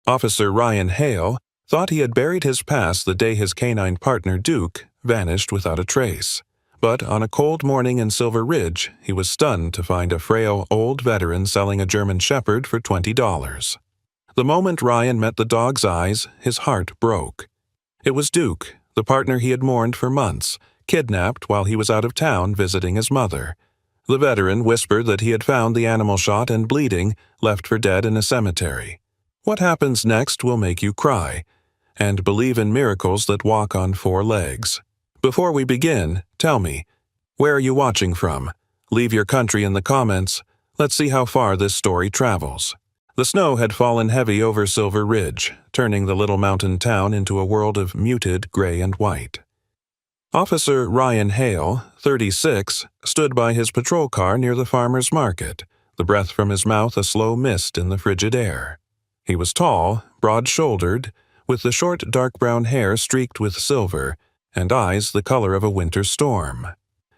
Officer Ryan Hale thought he had buried his past the day his canine partner Duke vanished without a trace. But on a cold morning in Silver Ridge, he was stunned to find a frail old veteran selling a German Shepherd for $20. The moment Ryan met the dog's eyes, his heart broke. It was Duke, the partner he had mourned for months, kidnapped while he was out of town visiting his mother. The veteran whispered that he had found the animal shot and bleeding, left for dead in a cemetery. What happens next will make you cry, and believe in miracles that walk on four legs. Before we begin, tell me, where are you watching from? Leave your country in the comments. Let's see how far this story travels. The snow had fallen heavy over Silver Ridge, turning the little mountain town into a world of muted gray and white. Officer Ryan Hale, 36, stood by his patrol car near the farmer's market, the breath from his mouth a slow mist in the frigid air. He was tall, broad-shouldered, with the short dark brown hair streaked with silver, and eyes the color of a winter storm.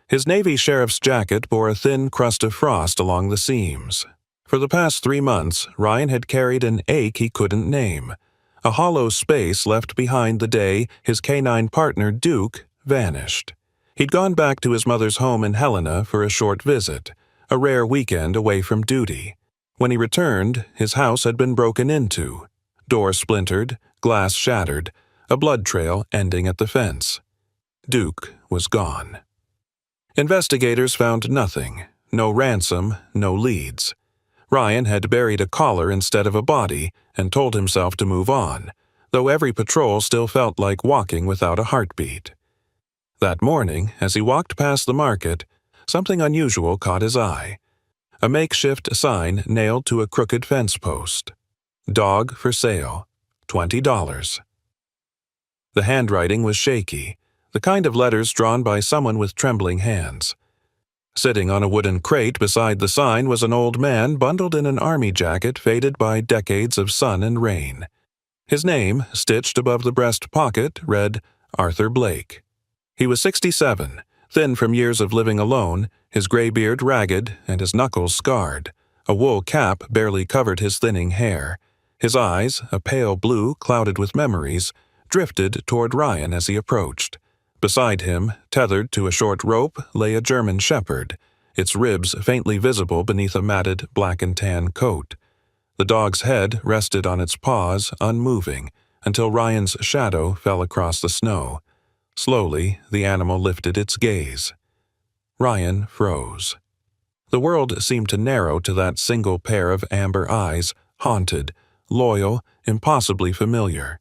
His navy sheriff's jacket bore a thin crust of frost along the seams. For the past 3 months, Ryan had carried an ache he couldn't name, a hollow space left behind the day his canine partner Duke vanished. He'd gone back to his mother's home in Helena for a short visit, a rare weekend away from duty. When he returned, his house had been broken into, door splintered, glass shattered, a blood trail ending at the fence. Duke was gone. Investigators found nothing, no ransom, no leads. Ryan had buried a collar instead of a body and told himself to move on, though every patrol still felt like walking without a heartbeat. That morning, as he walked past the market, something unusual caught his eye. A makeshift sign nailed to a crooked fence post. Dog for sale, $20. The handwriting was shaky, the kind of letters drawn by someone with trembling hands. Sitting on a wooden crate beside the sign was an old man bundled in an army jacket faded by decades of sun and rain. His name, stitched above the breast pocket, read Arthur Blake. He was 67, thin from years of living alone, his gray beard ragged and his knuckles scarred. A wool cap barely covered his thinning hair. His eyes, a pale blue clouded with memories, drifted toward Ryan as he approached. Beside him, tethered to a short rope, lay a German Shepherd, its ribs faintly visible beneath a matted black and tan coat. The dog's head rested on its paws, unmoving, until Ryan's shadow fell across the snow. Slowly, the animal lifted its gaze. Ryan froze. The world seemed to narrow to that single pair of amber eyes, haunted, loyal, impossibly familiar.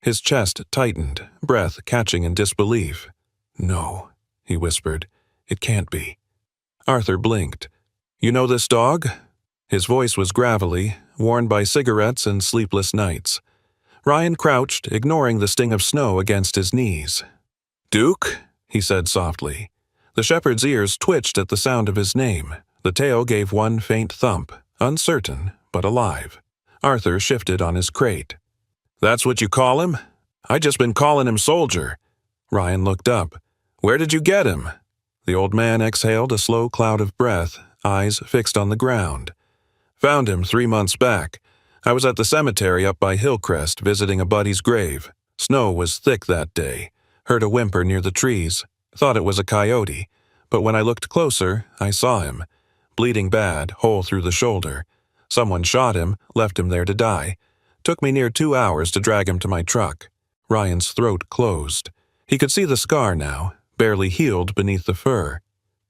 His chest tightened, breath catching in disbelief. "No," he whispered. "It can't be." Arthur blinked. "You know this dog?" His voice was gravelly, worn by cigarettes and sleepless nights. Ryan crouched, ignoring the sting of snow against his knees. "Duke?" he said softly. The shepherd's ears twitched at the sound of his name. The tail gave one faint thump, uncertain but alive. Arthur shifted on his crate. "That's what you call him? I just been calling him Soldier." Ryan looked up. "Where did you get him?" The old man exhaled a slow cloud of breath, eyes fixed on the ground. "Found him 3 months back. I was at the cemetery up by Hillcrest visiting a buddy's grave. Snow was thick that day. Heard a whimper near the trees. Thought it was a coyote. But when I looked closer, I saw him. Bleeding bad, hole through the shoulder. Someone shot him, left him there to die. Took me near 2 hours to drag him to my truck." Ryan's throat closed. He could see the scar now, barely healed beneath the fur.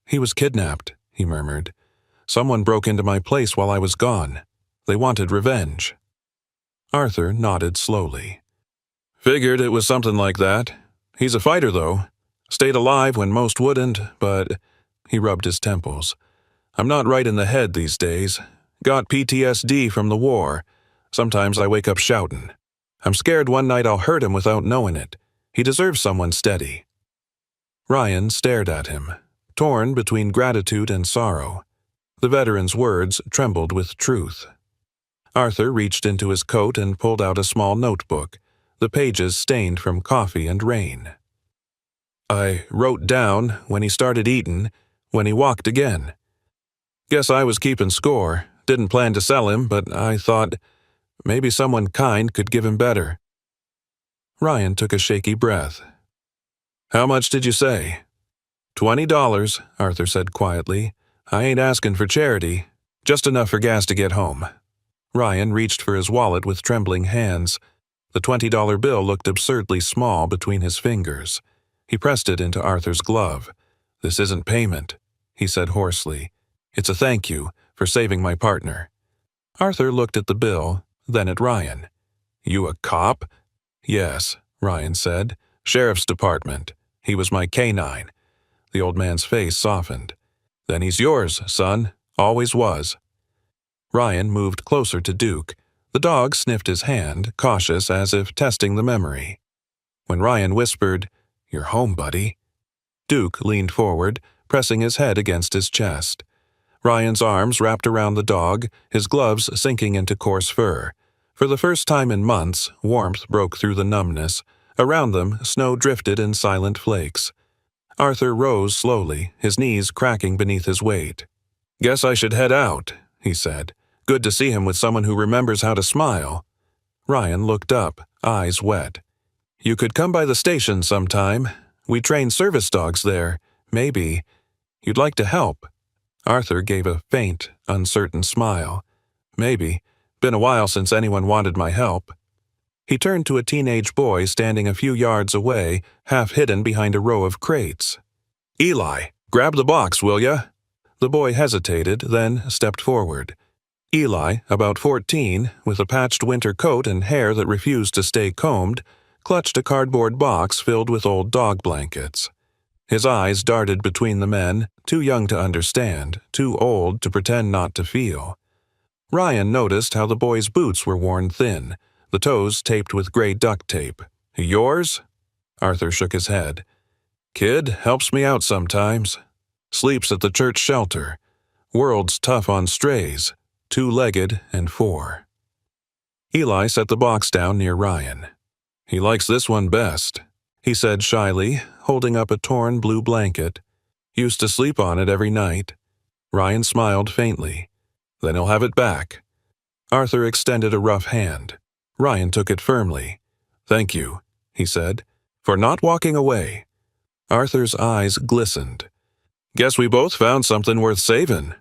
"He was kidnapped," he murmured. "Someone broke into my place while I was gone. They wanted revenge." Arthur nodded slowly. "Figured it was something like that. He's a fighter, though. Stayed alive when most wouldn't, but—" He rubbed his temples. "I'm not right in the head these days. Got PTSD from the war. Sometimes I wake up shouting. I'm scared one night I'll hurt him without knowing it. He deserves someone steady." Ryan stared at him, torn between gratitude and sorrow. The veteran's words trembled with truth. Arthur reached into his coat and pulled out a small notebook, the pages stained from coffee and rain. "I wrote down when he started eating, when he walked again. Guess I was keeping score. Didn't plan to sell him, but I thought, Maybe someone kind could give him better. Ryan took a shaky breath. How much did you say? $20, Arthur said quietly. I ain't asking for charity. Just enough for gas to get home. Ryan reached for his wallet with trembling hands. The $20 bill looked absurdly small between his fingers. He pressed it into Arthur's glove. This isn't payment, he said hoarsely. It's a thank you for saving my partner. Arthur looked at the bill, then at Ryan. You a cop? Yes, Ryan said. Sheriff's Department. He was my canine. The old man's face softened. Then he's yours, son. Always was. Ryan moved closer to Duke. The dog sniffed his hand, cautious as if testing the memory. When Ryan whispered, You're home, buddy, Duke leaned forward, pressing his head against his chest. Ryan's arms wrapped around the dog, his gloves sinking into coarse fur. For the first time in months, warmth broke through the numbness. Around them, snow drifted in silent flakes. Arthur rose slowly, his knees cracking beneath his weight. Guess I should head out, he said. Good to see him with someone who remembers how to smile. Ryan looked up, eyes wet. You could come by the station sometime. We train service dogs there. Maybe. You'd like to help. Arthur gave a faint, uncertain smile. Maybe. Been a while since anyone wanted my help. He turned to a teenage boy standing a few yards away, half hidden behind a row of crates. Eli, grab the box, will ya? The boy hesitated, then stepped forward. Eli, about 14, with a patched winter coat and hair that refused to stay combed, clutched a cardboard box filled with old dog blankets. His eyes darted between the men, too young to understand, too old to pretend not to feel. Ryan noticed how the boy's boots were worn thin, the toes taped with gray duct tape. Yours? Arthur shook his head. Kid helps me out sometimes. Sleeps at the church shelter. World's tough on strays. 2-legged and 4. Eli set the box down near Ryan. He likes this one best, he said shyly, holding up a torn blue blanket. Used to sleep on it every night. Ryan smiled faintly. Then he'll have it back. Arthur extended a rough hand. Ryan took it firmly. Thank you, he said, for not walking away. Arthur's eyes glistened. Guess we both found something worth saving.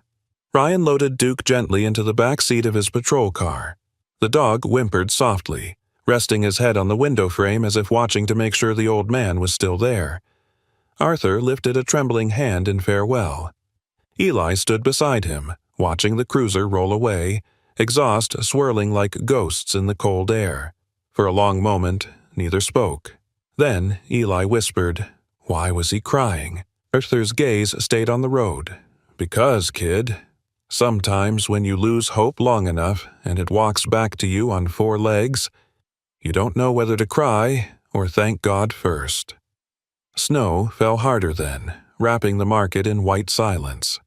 Ryan loaded Duke gently into the back seat of his patrol car. The dog whimpered softly, resting his head on the window frame as if watching to make sure the old man was still there. Arthur lifted a trembling hand in farewell. Eli stood beside him, watching the cruiser roll away, exhaust swirling like ghosts in the cold air. For a long moment, neither spoke. Then Eli whispered, Why was he crying? Arthur's gaze stayed on the road. Because, kid, sometimes when you lose hope long enough and it walks back to you on 4 legs, you don't know whether to cry or thank God first. Snow fell harder then, wrapping the market in white silence.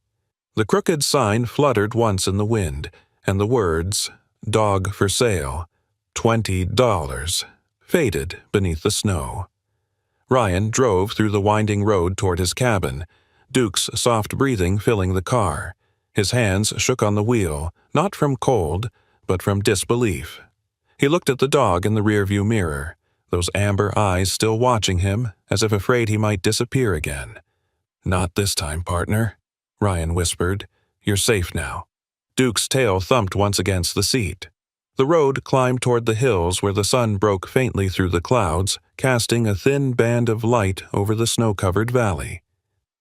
The crooked sign fluttered once in the wind, and the words, Dog for sale, $20, faded beneath the snow. Ryan drove through the winding road toward his cabin, Duke's soft breathing filling the car. His hands shook on the wheel, not from cold, but from disbelief. He looked at the dog in the rearview mirror, those amber eyes still watching him, as if afraid he might disappear again. Not this time, partner, Ryan whispered. You're safe now. Duke's tail thumped once against the seat. The road climbed toward the hills where the sun broke faintly through the clouds, casting a thin band of light over the snow-covered valley.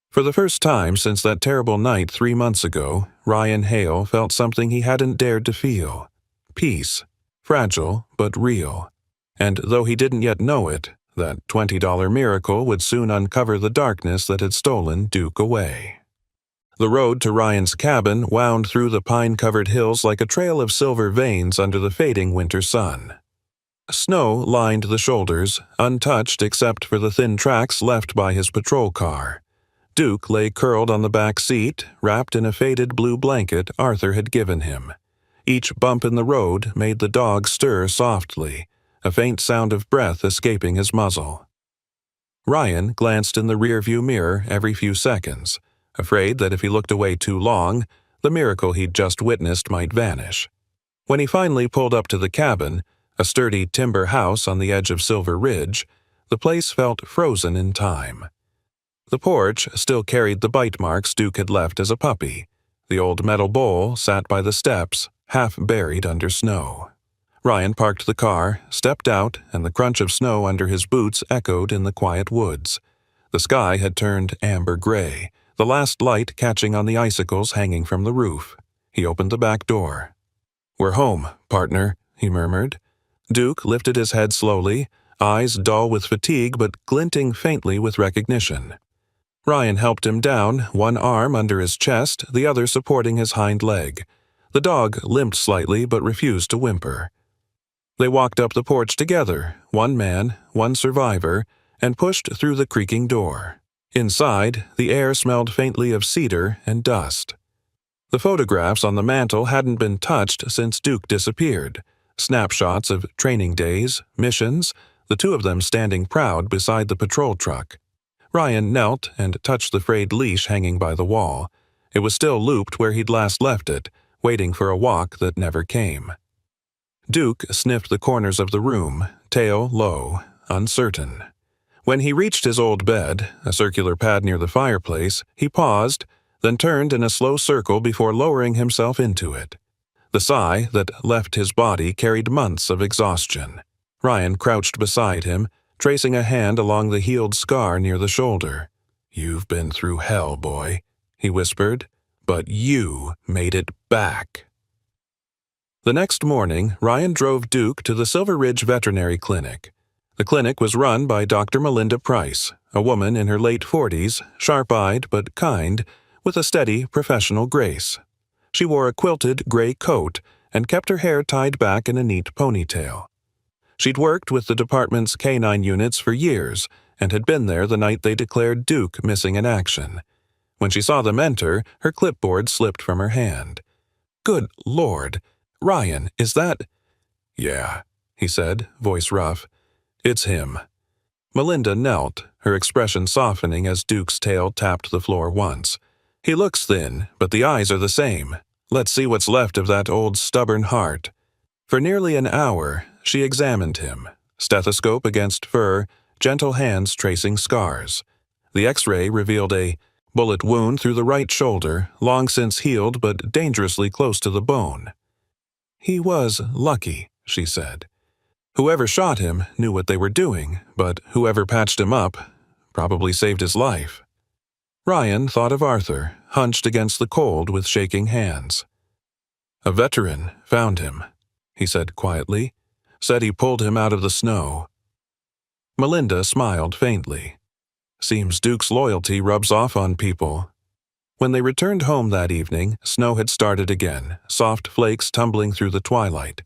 For the first time since that terrible night 3 months ago, Ryan Hale felt something he hadn't dared to feel. Peace. Fragile, but real. And though he didn't yet know it, that $20 miracle would soon uncover the darkness that had stolen Duke away. The road to Ryan's cabin wound through the pine-covered hills like a trail of silver veins under the fading winter sun. Snow lined the shoulders, untouched except for the thin tracks left by his patrol car. Duke lay curled on the back seat, wrapped in a faded blue blanket Arthur had given him. Each bump in the road made the dog stir softly, a faint sound of breath escaping his muzzle. Ryan glanced in the rearview mirror every few seconds, afraid that if he looked away too long, the miracle he'd just witnessed might vanish. When he finally pulled up to the cabin, a sturdy timber house on the edge of Silver Ridge, the place felt frozen in time. The porch still carried the bite marks Duke had left as a puppy. The old metal bowl sat by the steps, half buried under snow. Ryan parked the car, stepped out, and the crunch of snow under his boots echoed in the quiet woods. The sky had turned amber gray, the last light catching on the icicles hanging from the roof. He opened the back door. "We're home, partner," he murmured. Duke lifted his head slowly, eyes dull with fatigue but glinting faintly with recognition. Ryan helped him down, one arm under his chest, the other supporting his hind leg. The dog limped slightly but refused to whimper. They walked up the porch together, one man, one survivor, and pushed through the creaking door. Inside, the air smelled faintly of cedar and dust. The photographs on the mantel hadn't been touched since Duke disappeared. Snapshots of training days, missions, the two of them standing proud beside the patrol truck. Ryan knelt and touched the frayed leash hanging by the wall. It was still looped where he'd last left it, waiting for a walk that never came. Duke sniffed the corners of the room, tail low, uncertain. When he reached his old bed, a circular pad near the fireplace, he paused, then turned in a slow circle before lowering himself into it. The sigh that left his body carried months of exhaustion. Ryan crouched beside him, tracing a hand along the healed scar near the shoulder. "You've been through hell, boy," he whispered, "but you made it back." The next morning, Ryan drove Duke to the Silver Ridge Veterinary Clinic. The clinic was run by Dr. Melinda Price, a woman in her late 40s, sharp-eyed but kind, with a steady, professional grace. She wore a quilted gray coat and kept her hair tied back in a neat ponytail. She'd worked with the department's canine units for years and had been there the night they declared Duke missing in action. When she saw them enter, her clipboard slipped from her hand. "Good Lord! Ryan, is that—" "Yeah," he said, voice rough. "It's him." Melinda knelt, her expression softening as Duke's tail tapped the floor once. "He looks thin, but the eyes are the same. Let's see what's left of that old stubborn heart." For nearly an hour, she examined him, stethoscope against fur, gentle hands tracing scars. The X-ray revealed a bullet wound through the right shoulder, long since healed but dangerously close to the bone. "He was lucky," she said. "Whoever shot him knew what they were doing, but whoever patched him up probably saved his life." Ryan thought of Arthur, hunched against the cold with shaking hands. "A veteran found him," he said quietly. "Said he pulled him out of the snow." Melinda smiled faintly. "Seems Duke's loyalty rubs off on people." When they returned home that evening, snow had started again, soft flakes tumbling through the twilight.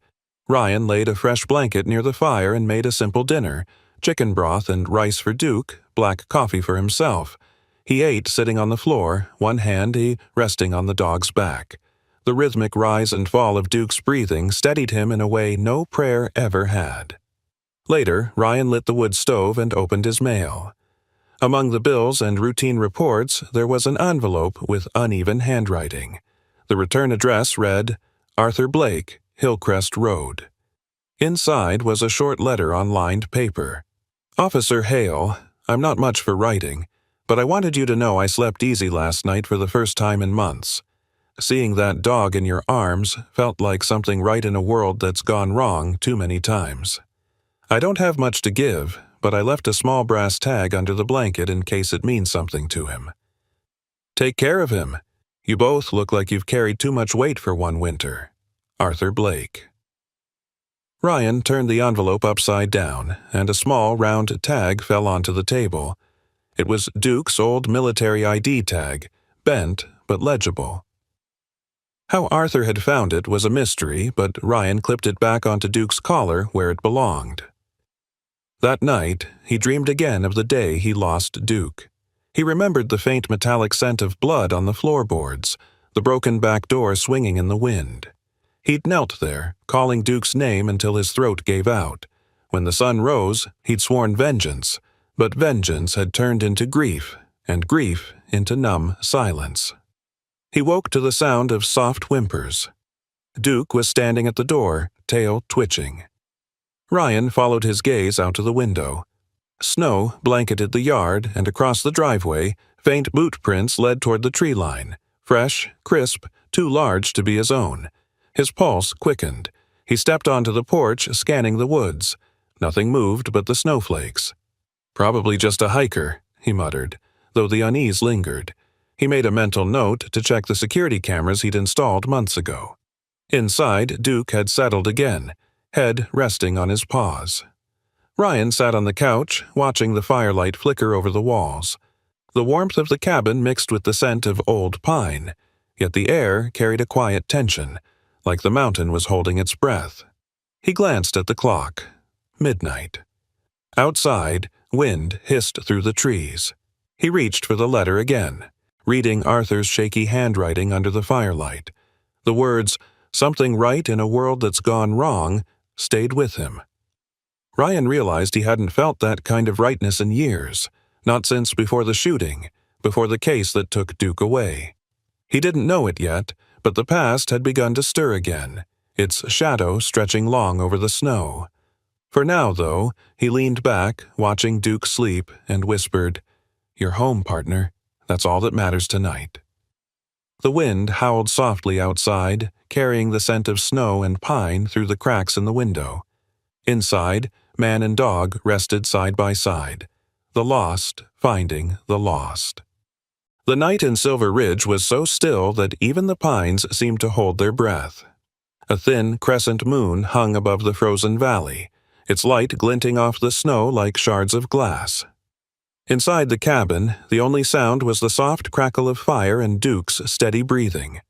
Ryan laid a fresh blanket near the fire and made a simple dinner, chicken broth and rice for Duke, black coffee for himself. He ate sitting on the floor, one hand resting on the dog's back. The rhythmic rise and fall of Duke's breathing steadied him in a way no prayer ever had. Later, Ryan lit the wood stove and opened his mail. Among the bills and routine reports, there was an envelope with uneven handwriting. The return address read, Arthur Blake, Hillcrest Road. Inside was a short letter on lined paper. "Officer Hale, I'm not much for writing, but I wanted you to know I slept easy last night for the first time in months. Seeing that dog in your arms felt like something right in a world that's gone wrong too many times. I don't have much to give, but I left a small brass tag under the blanket in case it means something to him. Take care of him. You both look like you've carried too much weight for one winter. Arthur Blake." Ryan turned the envelope upside down, and a small, round tag fell onto the table. It was Duke's old military ID tag, bent but legible. How Arthur had found it was a mystery, but Ryan clipped it back onto Duke's collar where it belonged. That night, he dreamed again of the day he lost Duke. He remembered the faint metallic scent of blood on the floorboards, the broken back door swinging in the wind. He'd knelt there, calling Duke's name until his throat gave out. When the sun rose, he'd sworn vengeance, but vengeance had turned into grief, and grief into numb silence. He woke to the sound of soft whimpers. Duke was standing at the door, tail twitching. Ryan followed his gaze out to the window. Snow blanketed the yard, and across the driveway, faint boot prints led toward the tree line. Fresh, crisp, too large to be his own. His pulse quickened. He stepped onto the porch, scanning the woods. Nothing moved but the snowflakes. "Probably just a hiker," he muttered, though the unease lingered. He made a mental note to check the security cameras he'd installed months ago. Inside, Duke had settled again, head resting on his paws. Ryan sat on the couch, watching the firelight flicker over the walls. The warmth of the cabin mixed with the scent of old pine, yet the air carried a quiet tension, like the mountain was holding its breath. He glanced at the clock. Midnight. Outside, wind hissed through the trees. He reached for the letter again, reading Arthur's shaky handwriting under the firelight. The words, "something right in a world that's gone wrong," stayed with him. Ryan realized he hadn't felt that kind of rightness in years, not since before the shooting, before the case that took Duke away. He didn't know it yet, but the past had begun to stir again, its shadow stretching long over the snow. For now, though, he leaned back, watching Duke sleep, and whispered, "You're home, partner. That's all that matters tonight." The wind howled softly outside, carrying the scent of snow and pine through the cracks in the window. Inside, man and dog rested side by side, the lost finding the lost. The night in Silver Ridge was so still that even the pines seemed to hold their breath. A thin crescent moon hung above the frozen valley, its light glinting off the snow like shards of glass. Inside the cabin, the only sound was the soft crackle of fire and Duke's steady breathing.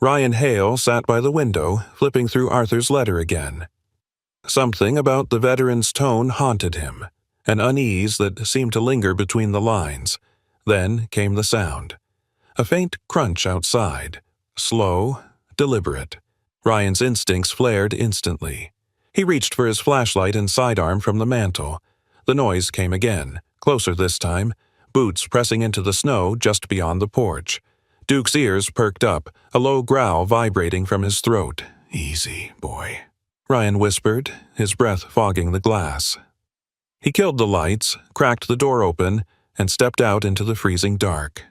Ryan Hale sat by the window, flipping through Arthur's letter again. Something about the veteran's tone haunted him, an unease that seemed to linger between the lines. Then came the sound. A faint crunch outside, slow, deliberate. Ryan's instincts flared instantly. He reached for his flashlight and sidearm from the mantel. The noise came again, closer this time, boots pressing into the snow just beyond the porch. Duke's ears perked up, a low growl vibrating from his throat. "Easy, boy," Ryan whispered, his breath fogging the glass. He killed the lights, cracked the door open, and stepped out into the freezing dark.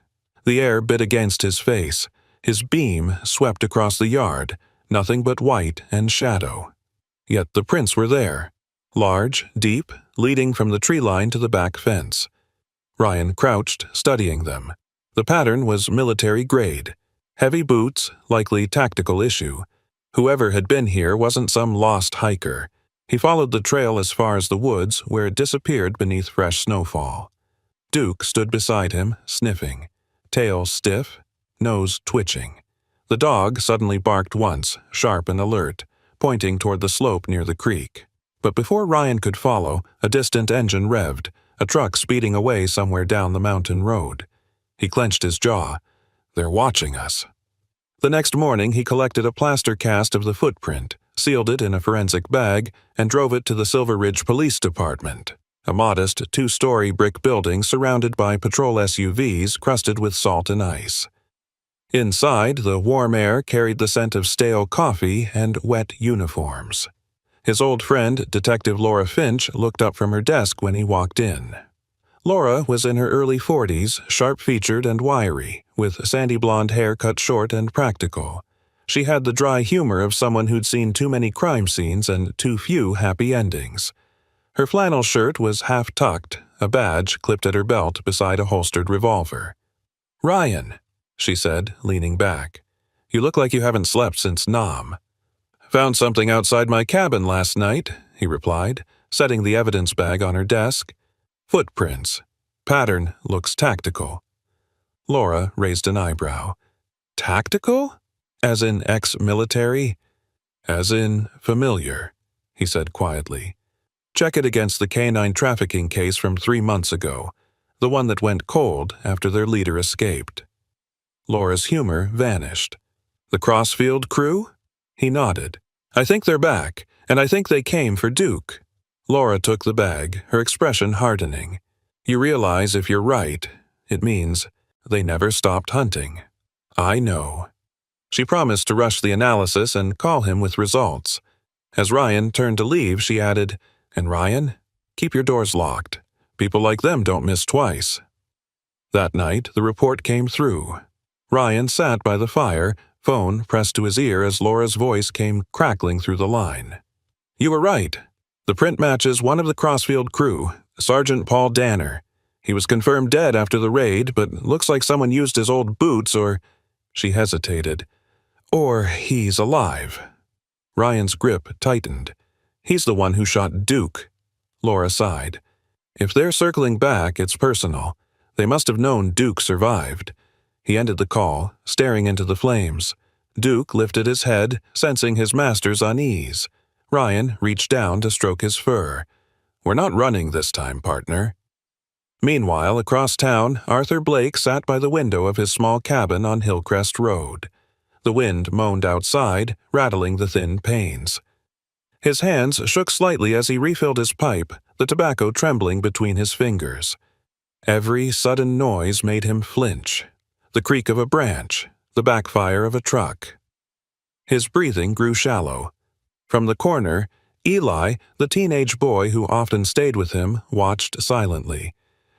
The air bit against his face. His beam swept across the yard, nothing but white and shadow. Yet the prints were there, large, deep, leading from the tree line to the back fence. Ryan crouched, studying them. The pattern was military grade. Heavy boots, likely tactical issue. Whoever had been here wasn't some lost hiker. He followed the trail as far as the woods, where it disappeared beneath fresh snowfall. Duke stood beside him, sniffing, tail stiff, nose twitching. The dog suddenly barked once, sharp and alert, pointing toward the slope near the creek. But before Ryan could follow, a distant engine revved, a truck speeding away somewhere down the mountain road. He clenched his jaw. "They're watching us." The next morning he collected a plaster cast of the footprint, sealed it in a forensic bag, and drove it to the Silver Ridge Police Department, a modest two-story brick building surrounded by patrol SUVs crusted with salt and ice. Inside, the warm air carried the scent of stale coffee and wet uniforms. His old friend, Detective Laura Finch, looked up from her desk when he walked in. Laura was in her early 40s, sharp-featured and wiry, with sandy blonde hair cut short and practical. She had the dry humor of someone who'd seen too many crime scenes and too few happy endings. Her flannel shirt was half-tucked, a badge clipped at her belt beside a holstered revolver. "Ryan," she said, leaning back. "You look like you haven't slept since Nam." "Found something outside my cabin last night," he replied, setting the evidence bag on her desk. "Footprints. Pattern looks tactical." Laura raised an eyebrow. "Tactical? As in ex-military?" "As in familiar," he said quietly. "Check it against the canine trafficking case from 3 months ago, the one that went cold after their leader escaped." Laura's humor vanished. "The Crossfield crew?" He nodded. "I think they're back, and I think they came for Duke." Laura took the bag, her expression hardening. "You realize if you're right, it means they never stopped hunting." "I know." She promised to rush the analysis and call him with results. As Ryan turned to leave, she added, "And Ryan, keep your doors locked. People like them don't miss twice." That night, the report came through. Ryan sat by the fire, phone pressed to his ear as Laura's voice came crackling through the line. "You were right. The print matches one of the Crossfield crew, Sergeant Paul Danner. He was confirmed dead after the raid, but looks like someone used his old boots or—" She hesitated. "Or he's alive." Ryan's grip tightened. "He's the one who shot Duke." Laura sighed. "If they're circling back, it's personal. They must have known Duke survived." He ended the call, staring into the flames. Duke lifted his head, sensing his master's unease. Ryan reached down to stroke his fur. "We're not running this time, partner." Meanwhile, across town, Arthur Blake sat by the window of his small cabin on Hillcrest Road. The wind moaned outside, rattling the thin panes. His hands shook slightly as he refilled his pipe, the tobacco trembling between his fingers. Every sudden noise made him flinch. The creak of a branch, the backfire of a truck. His breathing grew shallow. From the corner, Eli, the teenage boy who often stayed with him, watched silently.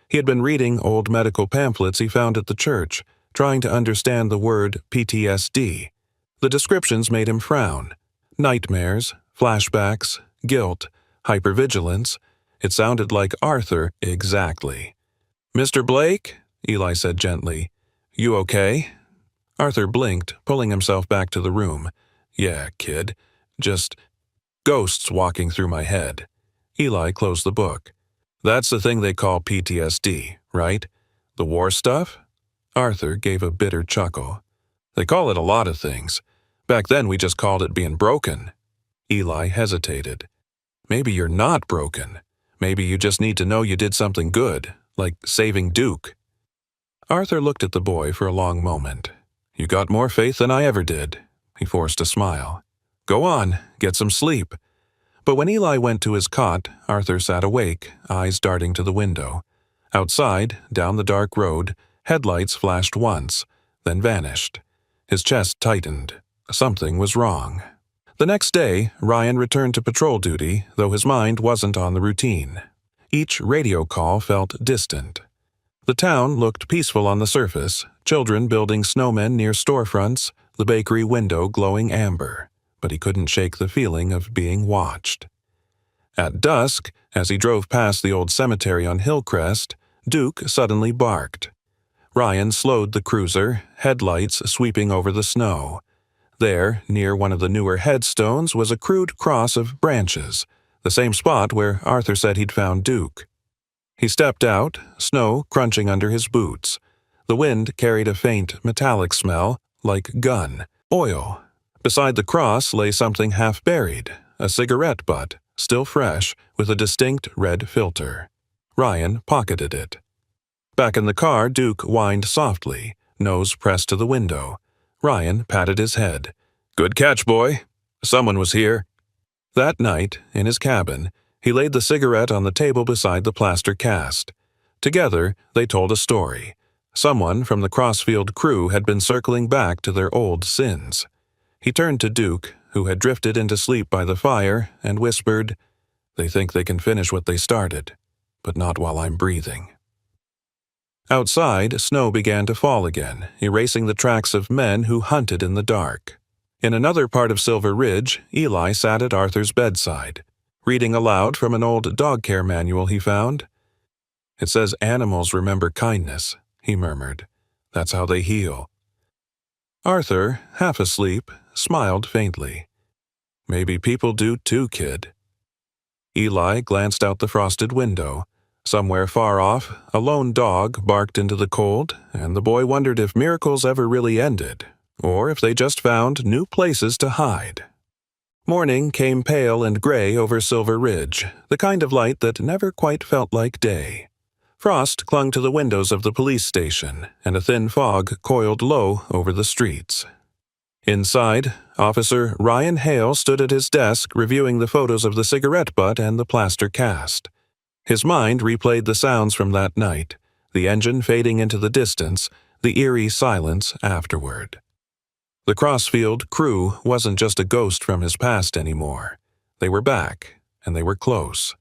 He had been reading old medical pamphlets he found at the church, trying to understand the word PTSD. The descriptions made him frown. Nightmares, flashbacks, guilt, hypervigilance. It sounded like Arthur exactly. "Mr. Blake?" Eli said gently. "You okay?" Arthur blinked, pulling himself back to the room. "Yeah, kid. Just ghosts walking through my head." Eli closed the book. "That's the thing they call PTSD, right? The war stuff?" Arthur gave a bitter chuckle. "They call it a lot of things. Back then we just called it being broken." Eli hesitated. "Maybe you're not broken. Maybe you just need to know you did something good, like saving Duke." Arthur looked at the boy for a long moment. "You got more faith than I ever did." He forced a smile. "Go on, get some sleep." But when Eli went to his cot, Arthur sat awake, eyes darting to the window. Outside, down the dark road, headlights flashed once, then vanished. His chest tightened. Something was wrong. The next day, Ryan returned to patrol duty, though his mind wasn't on the routine. Each radio call felt distant. The town looked peaceful on the surface, children building snowmen near storefronts, the bakery window glowing amber, but he couldn't shake the feeling of being watched. At dusk, as he drove past the old cemetery on Hillcrest, Duke suddenly barked. Ryan slowed the cruiser, headlights sweeping over the snow. There, near one of the newer headstones, was a crude cross of branches, the same spot where Arthur said he'd found Duke. He stepped out, snow crunching under his boots. The wind carried a faint, metallic smell, like gun, oil. Beside the cross lay something half-buried, a cigarette butt, still fresh, with a distinct red filter. Ryan pocketed it. Back in the car, Duke whined softly, nose pressed to the window. Ryan patted his head. "Good catch, boy. Someone was here." That night, in his cabin, he laid the cigarette on the table beside the plaster cast. Together, they told a story. Someone from the Crossfield crew had been circling back to their old sins. He turned to Duke, who had drifted into sleep by the fire, and whispered, "They think they can finish what they started, but not while I'm breathing." Outside, snow began to fall again, erasing the tracks of men who hunted in the dark. In another part of Silver Ridge, Eli sat at Arthur's bedside, reading aloud from an old dog care manual he found. "It says animals remember kindness," he murmured. "That's how they heal." Arthur, half asleep, smiled faintly. "Maybe people do too, kid." Eli glanced out the frosted window. Somewhere far off, a lone dog barked into the cold, and the boy wondered if miracles ever really ended, or if they just found new places to hide. Morning came pale and gray over Silver Ridge, the kind of light that never quite felt like day. Frost clung to the windows of the police station, and a thin fog coiled low over the streets. Inside, Officer Ryan Hale stood at his desk reviewing the photos of the cigarette butt and the plaster cast. His mind replayed the sounds from that night, the engine fading into the distance, the eerie silence afterward. The Crossfield crew wasn't just a ghost from his past anymore. They were back, and they were close.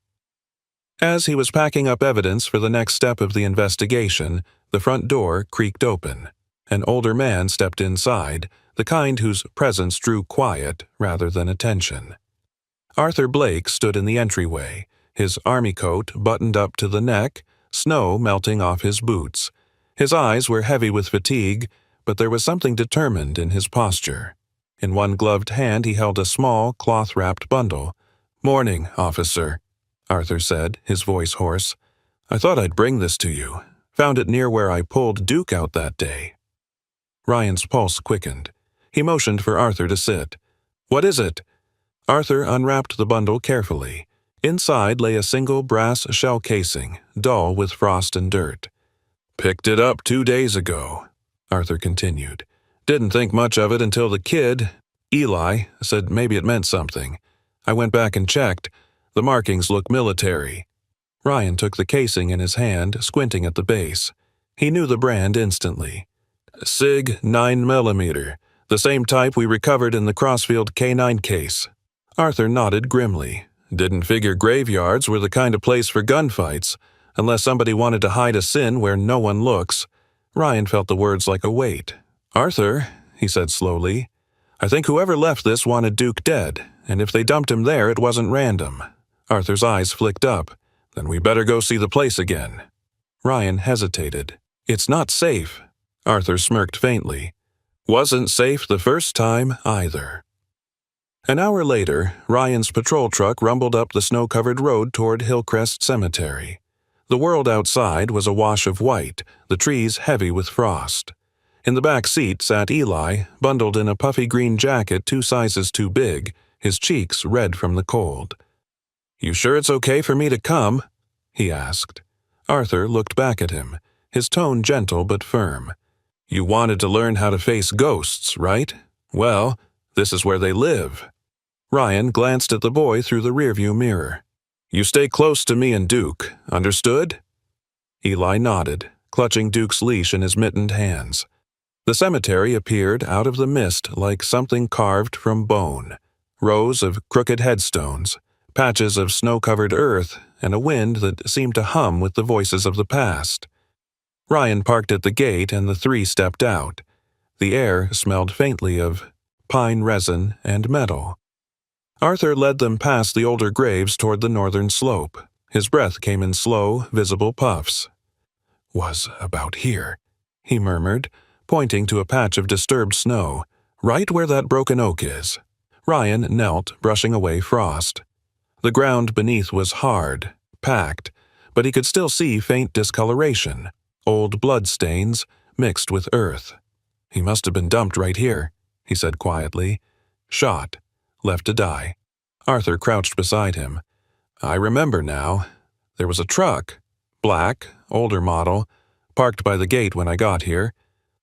As he was packing up evidence for the next step of the investigation, the front door creaked open. An older man stepped inside, the kind whose presence drew quiet rather than attention. Arthur Blake stood in the entryway, his army coat buttoned up to the neck, snow melting off his boots. His eyes were heavy with fatigue, but there was something determined in his posture. In one gloved hand he held a small, cloth-wrapped bundle. "Morning, officer," Arthur said, his voice hoarse. "I thought I'd bring this to you. Found it near where I pulled Duke out that day." Ryan's pulse quickened. He motioned for Arthur to sit. "What is it?" Arthur unwrapped the bundle carefully. Inside lay a single brass shell casing, dull with frost and dirt. "Picked it up 2 days ago," Arthur continued. "Didn't think much of it until the kid, Eli, said maybe it meant something. I went back and checked. The markings look military." Ryan took the casing in his hand, squinting at the base. He knew the brand instantly. "SIG 9mm, the same type we recovered in the Crossfield K9 case." Arthur nodded grimly. "Didn't figure graveyards were the kind of place for gunfights, unless somebody wanted to hide a sin where no one looks." Ryan felt the words like a weight. "Arthur," he said slowly, "I think whoever left this wanted Duke dead, and if they dumped him there, it wasn't random." Arthur's eyes flicked up. "Then we better go see the place again." Ryan hesitated. "It's not safe." Arthur smirked faintly. "Wasn't safe the first time, either." An hour later, Ryan's patrol truck rumbled up the snow-covered road toward Hillcrest Cemetery. The world outside was a wash of white, the trees heavy with frost. In the back seat sat Eli, bundled in a puffy green jacket 2 sizes too big, his cheeks red from the cold. "You sure it's okay for me to come?" he asked. Arthur looked back at him, his tone gentle but firm. "You wanted to learn how to face ghosts, right? Well, this is where they live." Ryan glanced at the boy through the rearview mirror. "You stay close to me and Duke, understood?" Eli nodded, clutching Duke's leash in his mittened hands. The cemetery appeared out of the mist like something carved from bone. Rows of crooked headstones, patches of snow-covered earth, and a wind that seemed to hum with the voices of the past. Ryan parked at the gate and the 3 stepped out. The air smelled faintly of pine resin and metal. Arthur led them past the older graves toward the northern slope. His breath came in slow, visible puffs. "Was about here," he murmured, pointing to a patch of disturbed snow, "right where that broken oak is." Ryan knelt, brushing away frost. The ground beneath was hard, packed, but he could still see faint discoloration, old blood stains mixed with earth. "He must have been dumped right here," he said quietly. "Shot. Left to die." Arthur crouched beside him. "I remember now. There was a truck, black, older model, parked by the gate when I got here.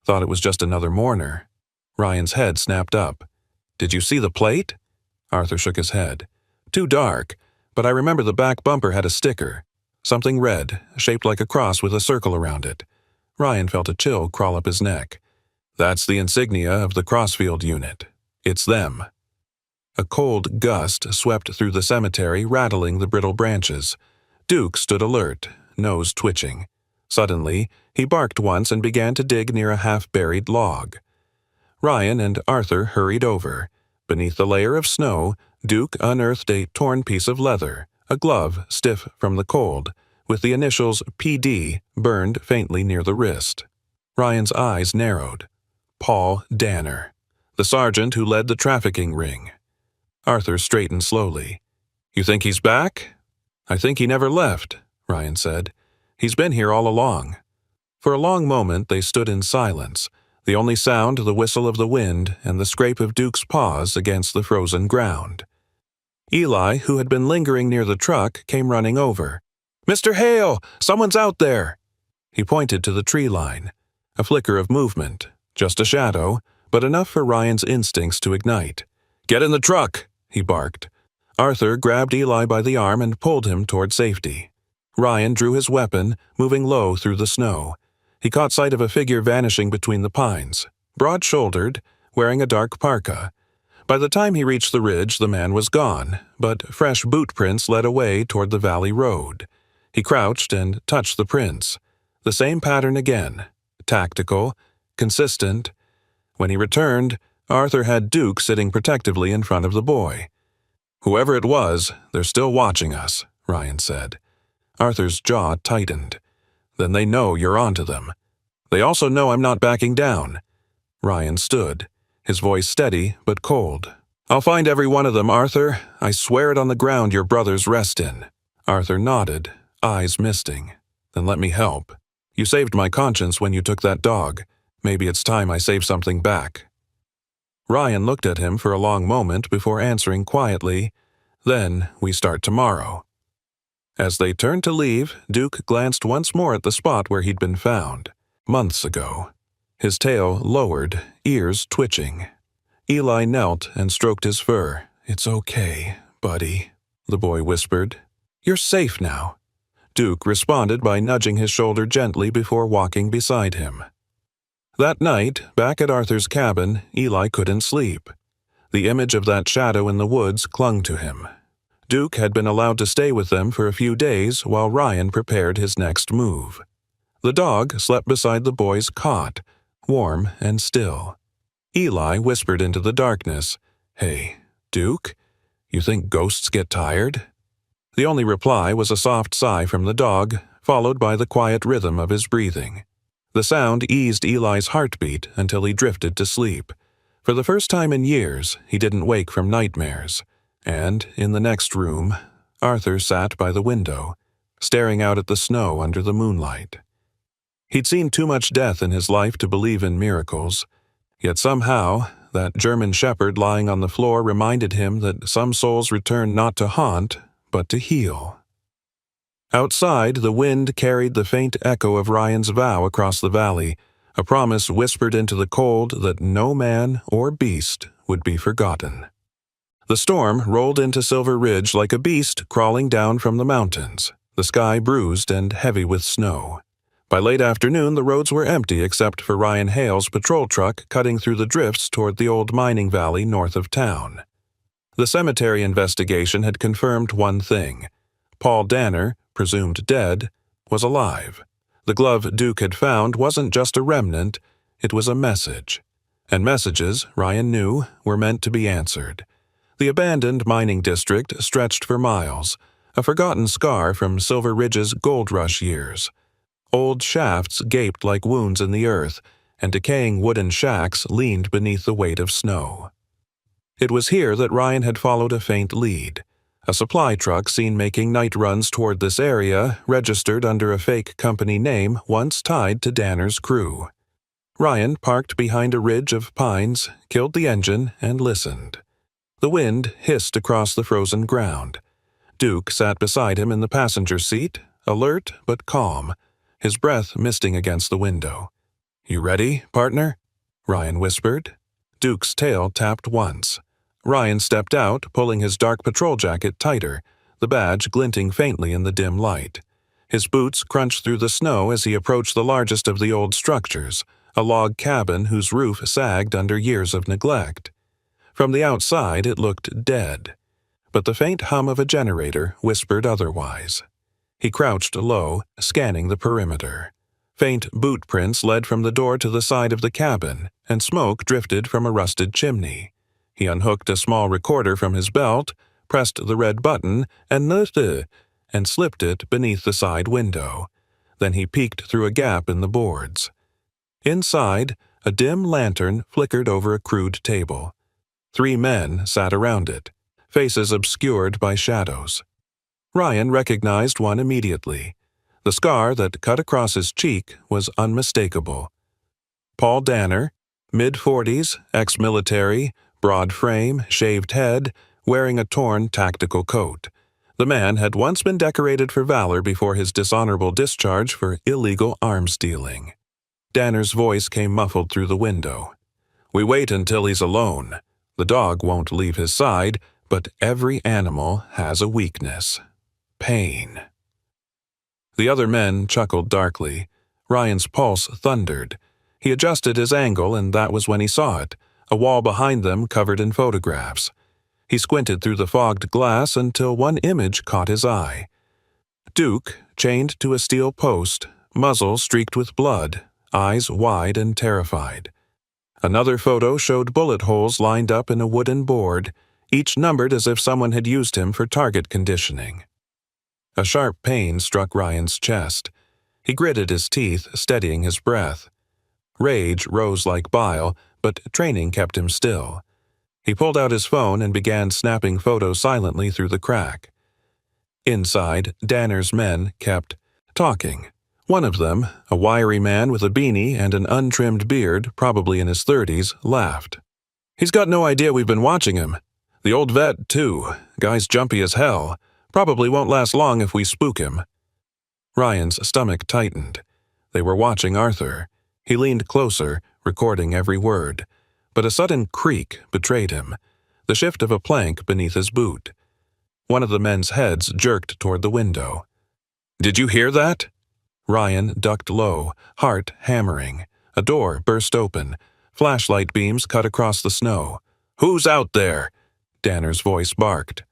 Thought it was just another mourner." Ryan's head snapped up. "Did you see the plate?" Arthur shook his head. "Too dark, but I remember the back bumper had a sticker. Something red, shaped like a cross with a circle around it." Ryan felt a chill crawl up his neck. "That's the insignia of the Crossfield unit. It's them." A cold gust swept through the cemetery, rattling the brittle branches. Duke stood alert, nose twitching. Suddenly, he barked once and began to dig near a half-buried log. Ryan and Arthur hurried over. Beneath the layer of snow, Duke unearthed a torn piece of leather, a glove stiff from the cold, with the initials PD burned faintly near the wrist. Ryan's eyes narrowed. Paul Danner, the sergeant who led the trafficking ring. Arthur straightened slowly. "You think he's back?" "I think he never left," Ryan said. "He's been here all along." For a long moment they stood in silence, the only sound the whistle of the wind and the scrape of Duke's paws against the frozen ground. Eli, who had been lingering near the truck, came running over. "Mr. Hale! Someone's out there!" He pointed to the tree line. A flicker of movement, just a shadow, but enough for Ryan's instincts to ignite. "Get in the truck!" he barked. Arthur grabbed Eli by the arm and pulled him toward safety. Ryan drew his weapon, moving low through the snow. He caught sight of a figure vanishing between the pines. Broad-shouldered, wearing a dark parka. By the time he reached the ridge, the man was gone, but fresh boot prints led away toward the valley road. He crouched and touched the prints. The same pattern again. Tactical, consistent. When he returned, Arthur had Duke sitting protectively in front of the boy. "Whoever it was, they're still watching us," Ryan said. Arthur's jaw tightened. "Then they know you're onto them. They also know I'm not backing down." Ryan stood, his voice steady but cold. "I'll find every one of them, Arthur. I swear it on the ground your brothers rest in." Arthur nodded, eyes misting. "Then let me help. You saved my conscience when you took that dog. Maybe it's time I save something back." Ryan looked at him for a long moment before answering quietly, "Then we start tomorrow." As they turned to leave, Duke glanced once more at the spot where he'd been found, months ago. His tail lowered, ears twitching. Eli knelt and stroked his fur. "It's okay, buddy," the boy whispered. "You're safe now." Duke responded by nudging his shoulder gently before walking beside him. That night, back at Arthur's cabin, Eli couldn't sleep. The image of that shadow in the woods clung to him. Duke had been allowed to stay with them for a few days while Ryan prepared his next move. The dog slept beside the boy's cot, warm and still. Eli whispered into the darkness, "Hey, Duke, you think ghosts get tired?" The only reply was a soft sigh from the dog, followed by the quiet rhythm of his breathing. The sound eased Eli's heartbeat until he drifted to sleep. For the first time in years, he didn't wake from nightmares. And, in the next room, Arthur sat by the window, staring out at the snow under the moonlight. He'd seen too much death in his life to believe in miracles, yet somehow, that German shepherd lying on the floor reminded him that some souls return not to haunt, but to heal. Outside, the wind carried the faint echo of Ryan's vow across the valley, a promise whispered into the cold that no man or beast would be forgotten. The storm rolled into Silver Ridge like a beast crawling down from the mountains, the sky bruised and heavy with snow. By late afternoon, the roads were empty except for Ryan Hale's patrol truck cutting through the drifts toward the old mining valley north of town. The cemetery investigation had confirmed one thing. Paul Danner, presumed dead, was alive. The glove Duke had found wasn't just a remnant, it was a message. And messages, Ryan knew, were meant to be answered. The abandoned mining district stretched for miles, a forgotten scar from Silver Ridge's gold rush years. Old shafts gaped like wounds in the earth, and decaying wooden shacks leaned beneath the weight of snow. It was here that Ryan had followed a faint lead. A supply truck seen making night runs toward this area, registered under a fake company name once tied to Danner's crew. Ryan parked behind a ridge of pines, killed the engine, and listened. The wind hissed across the frozen ground. Duke sat beside him in the passenger seat, alert but calm, his breath misting against the window. "You ready, partner?" Ryan whispered. Duke's tail tapped once. Ryan stepped out, pulling his dark patrol jacket tighter, the badge glinting faintly in the dim light. His boots crunched through the snow as he approached the largest of the old structures, a log cabin whose roof sagged under years of neglect. From the outside it looked dead, but the faint hum of a generator whispered otherwise. He crouched low, scanning the perimeter. Faint boot prints led from the door to the side of the cabin, and smoke drifted from a rusted chimney. He unhooked a small recorder from his belt, pressed the red button, and slipped it beneath the side window. Then he peeked through a gap in the boards. Inside, a dim lantern flickered over a crude table. 3 men sat around it, faces obscured by shadows. Ryan recognized one immediately. The scar that cut across his cheek was unmistakable. Paul Danner, mid-40s, ex-military, broad frame, shaved head, wearing a torn tactical coat. The man had once been decorated for valor before his dishonorable discharge for illegal arms dealing. Danner's voice came muffled through the window. "We wait until he's alone. The dog won't leave his side, but every animal has a weakness. Pain." The other men chuckled darkly. Ryan's pulse thundered. He adjusted his angle, and that was when he saw it. a wall behind them covered in photographs. He squinted through the fogged glass until one image caught his eye. Duke, chained to a steel post, muzzle streaked with blood, eyes wide and terrified. Another photo showed bullet holes lined up in a wooden board, each numbered as if someone had used him for target conditioning. A sharp pain struck Ryan's chest. He gritted his teeth, steadying his breath. Rage rose like bile, but training kept him still. He pulled out his phone and began snapping photos silently through the crack. Inside, Danner's men kept talking. One of them, a wiry man with a beanie and an untrimmed beard, probably in his 30s, laughed. "He's got no idea we've been watching him. The old vet, too. Guy's jumpy as hell. Probably won't last long if we spook him." Ryan's stomach tightened. They were watching Arthur. He leaned closer, recording every word. But a sudden creak betrayed him, the shift of a plank beneath his boot. One of the men's heads jerked toward the window. "Did you hear that?" Ryan ducked low, heart hammering. A door burst open. Flashlight beams cut across the snow. "Who's out there?" Danner's voice barked.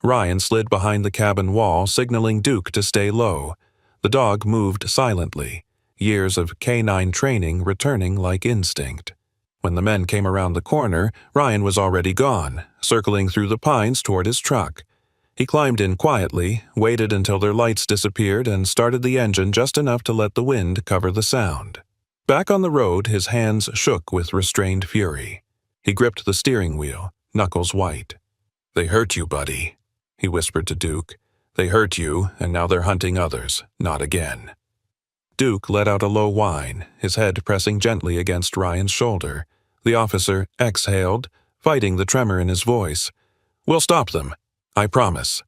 Ryan slid behind the cabin wall, signaling Duke to stay low. The dog moved silently, years of canine training returning like instinct. When the men came around the corner, Ryan was already gone, circling through the pines toward his truck. He climbed in quietly, waited until their lights disappeared, and started the engine just enough to let the wind cover the sound. Back on the road, his hands shook with restrained fury. He gripped the steering wheel, knuckles white. "They hurt you, buddy," he whispered to Duke. "They hurt you, and now they're hunting others. Not again." Duke let out a low whine, his head pressing gently against Ryan's shoulder. The officer exhaled, fighting the tremor in his voice. "We'll stop them. I promise."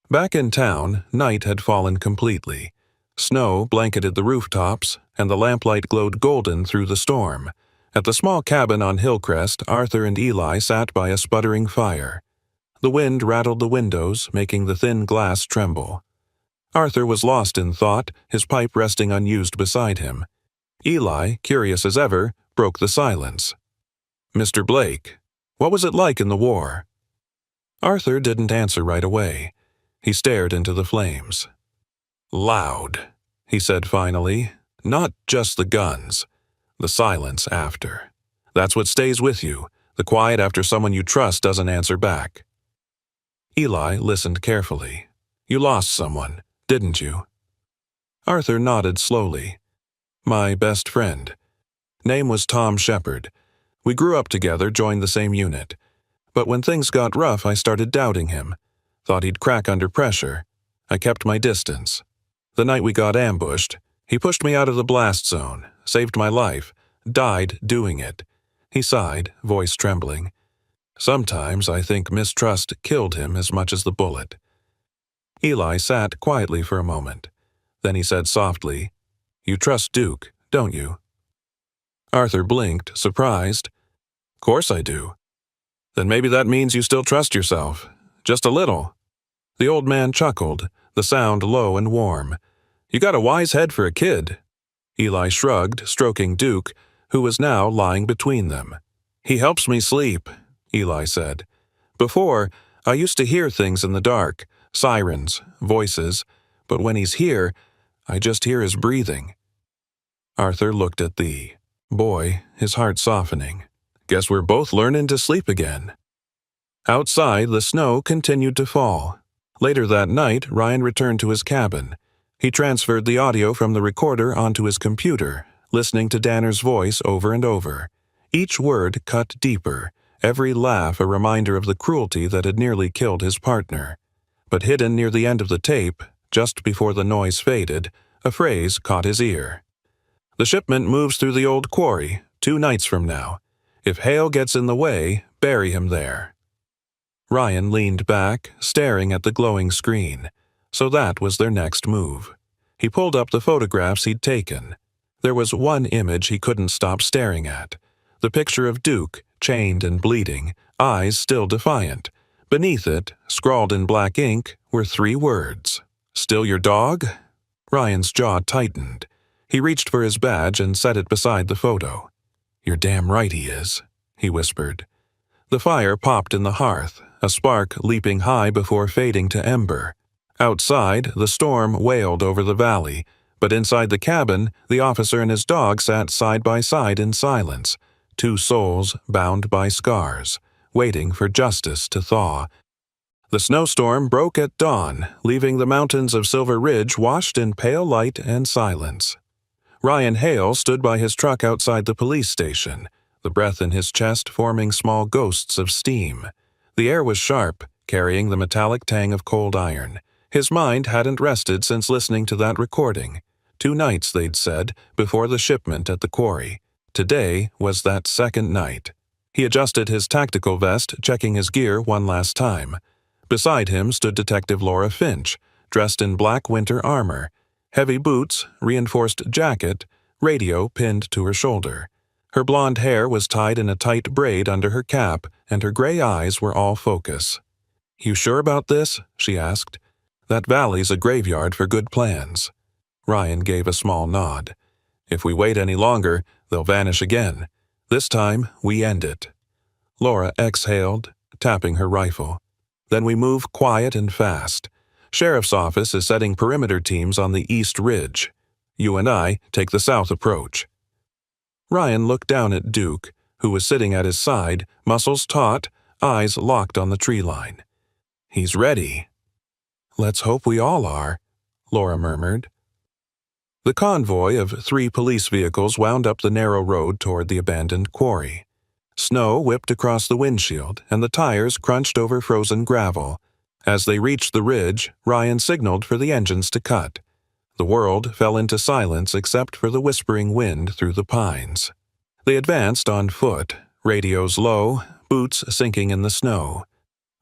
Back in town, night had fallen completely. Snow blanketed the rooftops, and the lamplight glowed golden through the storm. At the small cabin on Hillcrest, Arthur and Eli sat by a sputtering fire. The wind rattled the windows, making the thin glass tremble. Arthur was lost in thought, his pipe resting unused beside him. Eli, curious as ever, broke the silence. "Mr. Blake, what was it like in the war?" Arthur didn't answer right away. He stared into the flames. "Loud," he said finally. "Not just the guns. The silence after. That's what stays with you, the quiet after someone you trust doesn't answer back." Eli listened carefully. "You lost someone, didn't you?" Arthur nodded slowly. "My best friend. Name was Tom Shepard. We grew up together, joined the same unit. But when things got rough, I started doubting him. Thought he'd crack under pressure. I kept my distance. The night we got ambushed, he pushed me out of the blast zone, saved my life, died doing it." He sighed, voice trembling. "Sometimes I think mistrust killed him as much as the bullet." Eli sat quietly for a moment. Then he said softly, "You trust Duke, don't you?" Arthur blinked, surprised. "Course I do." "Then maybe that means you still trust yourself. Just a little." The old man chuckled, the sound low and warm. "You got a wise head for a kid." Eli shrugged, stroking Duke, who was now lying between them. "He helps me sleep," Eli said. "Before, I used to hear things in the dark, sirens, voices, but when he's here, I just hear his breathing." Arthur looked at the boy, his heart softening. "Guess we're both learning to sleep again." Outside, the snow continued to fall. Later that night, Ryan returned to his cabin. He transferred the audio from the recorder onto his computer, listening to Danner's voice over and over. Each word cut deeper, every laugh a reminder of the cruelty that had nearly killed his partner. But hidden near the end of the tape, just before the noise faded, a phrase caught his ear. "The shipment moves through the old quarry 2 nights from now. If hail gets in the way, bury him there." Ryan leaned back, staring at the glowing screen. So that was their next move. He pulled up the photographs he'd taken. There was one image he couldn't stop staring at. The picture of Duke, chained and bleeding, eyes still defiant. Beneath it, scrawled in black ink, were 3 words. "Still your dog?" Ryan's jaw tightened. He reached for his badge and set it beside the photo. "You're damn right he is," he whispered. The fire popped in the hearth, a spark leaping high before fading to ember. Outside, the storm wailed over the valley, but inside the cabin, the officer and his dog sat side by side in silence, two souls bound by scars, waiting for justice to thaw. The snowstorm broke at dawn, leaving the mountains of Silver Ridge washed in pale light and silence. Ryan Hale stood by his truck outside the police station, the breath in his chest forming small ghosts of steam. The air was sharp, carrying the metallic tang of cold iron. His mind hadn't rested since listening to that recording. 2 nights, they'd said, before the shipment at the quarry. Today was that second night. He adjusted his tactical vest, checking his gear one last time. Beside him stood Detective Laura Finch, dressed in black winter armor, heavy boots, reinforced jacket, radio pinned to her shoulder. Her blonde hair was tied in a tight braid under her cap, and her gray eyes were all focus. "You sure about this?" she asked. "That valley's a graveyard for good plans." Ryan gave a small nod. "If we wait any longer, they'll vanish again. This time, we end it." Laura exhaled, tapping her rifle. "Then we move quiet and fast. Sheriff's office is setting perimeter teams on the East Ridge. You and I take the south approach." Ryan looked down at Duke, who was sitting at his side, muscles taut, eyes locked on the tree line. "He's ready." "Let's hope we all are," Laura murmured. The convoy of 3 police vehicles wound up the narrow road toward the abandoned quarry. Snow whipped across the windshield, and the tires crunched over frozen gravel. As they reached the ridge, Ryan signaled for the engines to cut. The world fell into silence except for the whispering wind through the pines. They advanced on foot, radios low, boots sinking in the snow.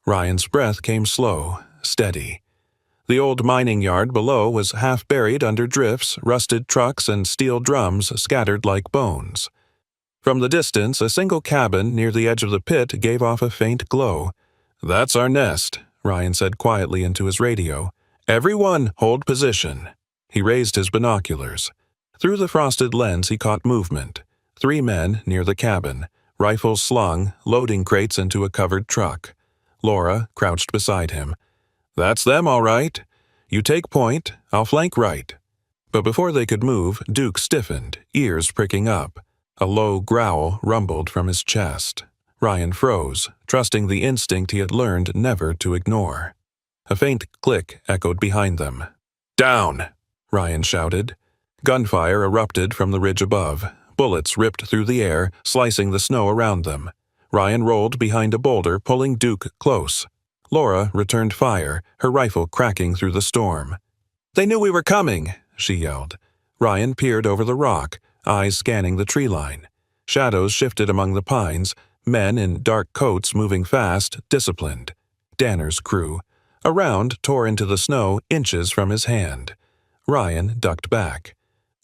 Ryan's breath came slow, steady. The old mining yard below was half buried under drifts, rusted trucks, and steel drums scattered like bones. From the distance, a single cabin near the edge of the pit gave off a faint glow. "That's our nest," Ryan said quietly into his radio. "Everyone, hold position." He raised his binoculars. Through the frosted lens he caught movement. 3 men near the cabin, rifles slung, loading crates into a covered truck. Laura crouched beside him. "That's them, all right. You take point, I'll flank right." But before they could move, Duke stiffened, ears pricking up. A low growl rumbled from his chest. Ryan froze, trusting the instinct he had learned never to ignore. A faint click echoed behind them. "Down!" Ryan shouted. Gunfire erupted from the ridge above. Bullets ripped through the air, slicing the snow around them. Ryan rolled behind a boulder, pulling Duke close. Laura returned fire, her rifle cracking through the storm. "They knew we were coming!" she yelled. Ryan peered over the rock, eyes scanning the tree line. Shadows shifted among the pines, men in dark coats moving fast, disciplined. Danner's crew. A round tore into the snow inches from his hand. Ryan ducked back.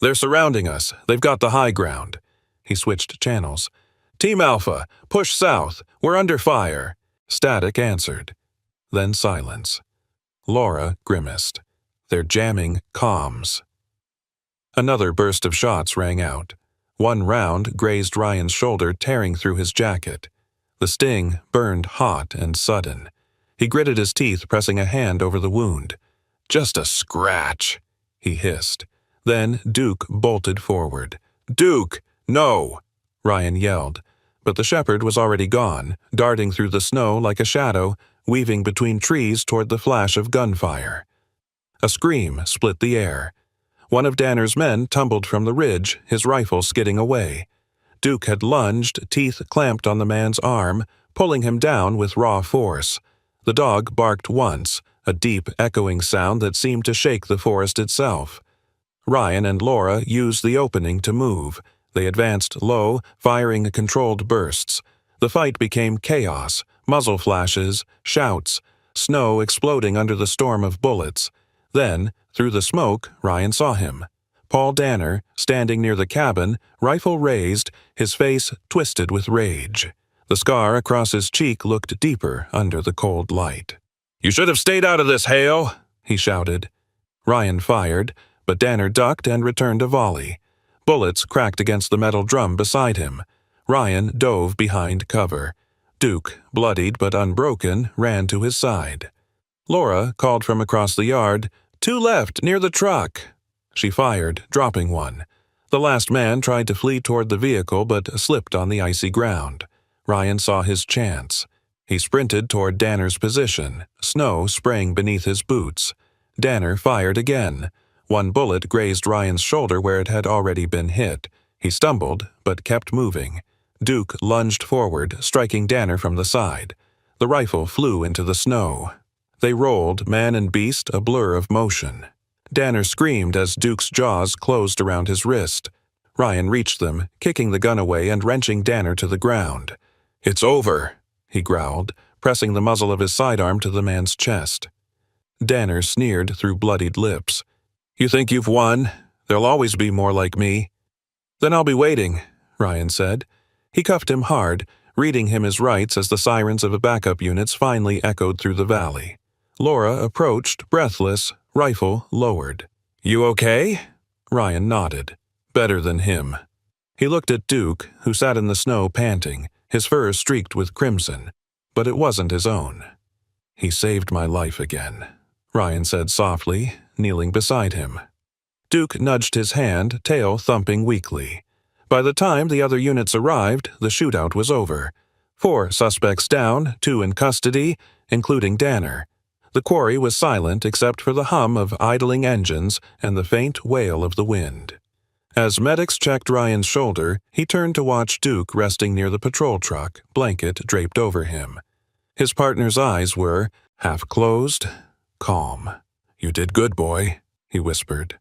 "They're surrounding us. They've got the high ground." He switched channels. "Team Alpha, push south. We're under fire." Static answered. Then silence. Laura grimaced. "They're jamming comms." Another burst of shots rang out. One round grazed Ryan's shoulder, tearing through his jacket. The sting burned hot and sudden. He gritted his teeth, pressing a hand over the wound. "Just a scratch," he hissed. Then Duke bolted forward. "Duke, no!" Ryan yelled. But the shepherd was already gone, darting through the snow like a shadow, weaving between trees toward the flash of gunfire. A scream split the air. One of Danner's men tumbled from the ridge, his rifle skidding away. Duke had lunged, teeth clamped on the man's arm, pulling him down with raw force. The dog barked once, a deep, echoing sound that seemed to shake the forest itself. Ryan and Laura used the opening to move. They advanced low, firing controlled bursts. The fight became chaos, muzzle flashes, shouts, snow exploding under the storm of bullets. Then, through the smoke, Ryan saw him. Paul Danner, standing near the cabin, rifle raised, his face twisted with rage. The scar across his cheek looked deeper under the cold light. "You should have stayed out of this, Hale!" he shouted. Ryan fired, but Danner ducked and returned a volley. Bullets cracked against the metal drum beside him. Ryan dove behind cover. Duke, bloodied but unbroken, ran to his side. Laura called from across the yard, "Two left, near the truck." She fired, dropping one. The last man tried to flee toward the vehicle but slipped on the icy ground. Ryan saw his chance. He sprinted toward Danner's position, snow spraying beneath his boots. Danner fired again. One bullet grazed Ryan's shoulder where it had already been hit. He stumbled, but kept moving. Duke lunged forward, striking Danner from the side. The rifle flew into the snow. They rolled, man and beast a blur of motion. Danner screamed as Duke's jaws closed around his wrist. Ryan reached them, kicking the gun away and wrenching Danner to the ground. "It's over," he growled, pressing the muzzle of his sidearm to the man's chest. Danner sneered through bloodied lips. "You think you've won? There'll always be more like me." "Then I'll be waiting," Ryan said. He cuffed him hard, reading him his rights as the sirens of backup units finally echoed through the valley. Laura approached, breathless, rifle lowered. "You okay?" Ryan nodded. "Better than him." He looked at Duke, who sat in the snow panting, his fur streaked with crimson, but it wasn't his own. "He saved my life again," Ryan said softly, kneeling beside him. Duke nudged his hand, tail thumping weakly. By the time the other units arrived, the shootout was over. 4 suspects down, 2 in custody, including Danner. The quarry was silent except for the hum of idling engines and the faint wail of the wind. As medics checked Ryan's shoulder, he turned to watch Duke resting near the patrol truck, blanket draped over him. His partner's eyes were, half closed, calm. "You did good, boy," he whispered.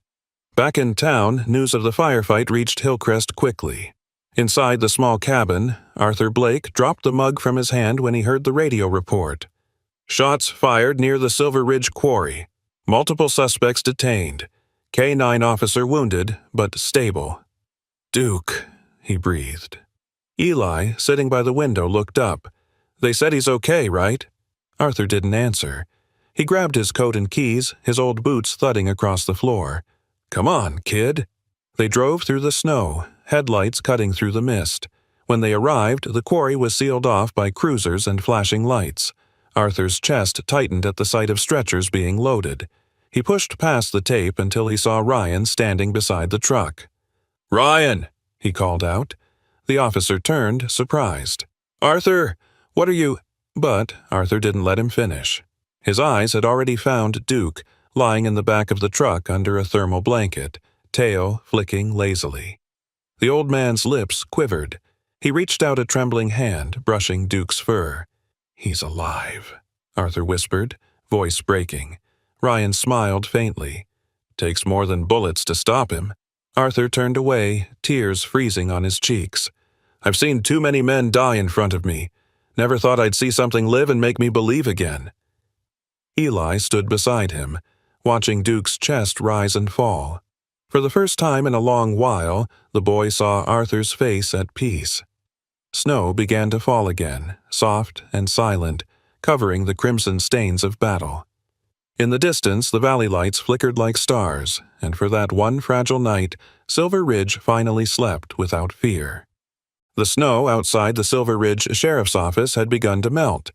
Back in town, news of the firefight reached Hillcrest quickly. Inside the small cabin, Arthur Blake dropped the mug from his hand when he heard the radio report. "Shots fired near the Silver Ridge quarry. Multiple suspects detained. K-9 officer wounded, but stable." "Duke," he breathed. Eli, sitting by the window, looked up. "They said he's okay, right?" Arthur didn't answer. He grabbed his coat and keys, his old boots thudding across the floor. "Come on, kid." They drove through the snow, headlights cutting through the mist. When they arrived, the quarry was sealed off by cruisers and flashing lights. Arthur's chest tightened at the sight of stretchers being loaded. He pushed past the tape until he saw Ryan standing beside the truck. "Ryan!" he called out. The officer turned, surprised. "Arthur, what are you—" But Arthur didn't let him finish. His eyes had already found Duke, lying in the back of the truck under a thermal blanket, tail flicking lazily. The old man's lips quivered. He reached out a trembling hand, brushing Duke's fur. "He's alive," Arthur whispered, voice breaking. Ryan smiled faintly. "Takes more than bullets to stop him." Arthur turned away, tears freezing on his cheeks. "I've seen too many men die in front of me. Never thought I'd see something live and make me believe again." Eli stood beside him, watching Duke's chest rise and fall. For the first time in a long while, the boy saw Arthur's face at peace. Snow began to fall again, soft and silent, covering the crimson stains of battle. In the distance, the valley lights flickered like stars, and for that one fragile night, Silver Ridge finally slept without fear. The snow outside the Silver Ridge Sheriff's Office had begun to melt,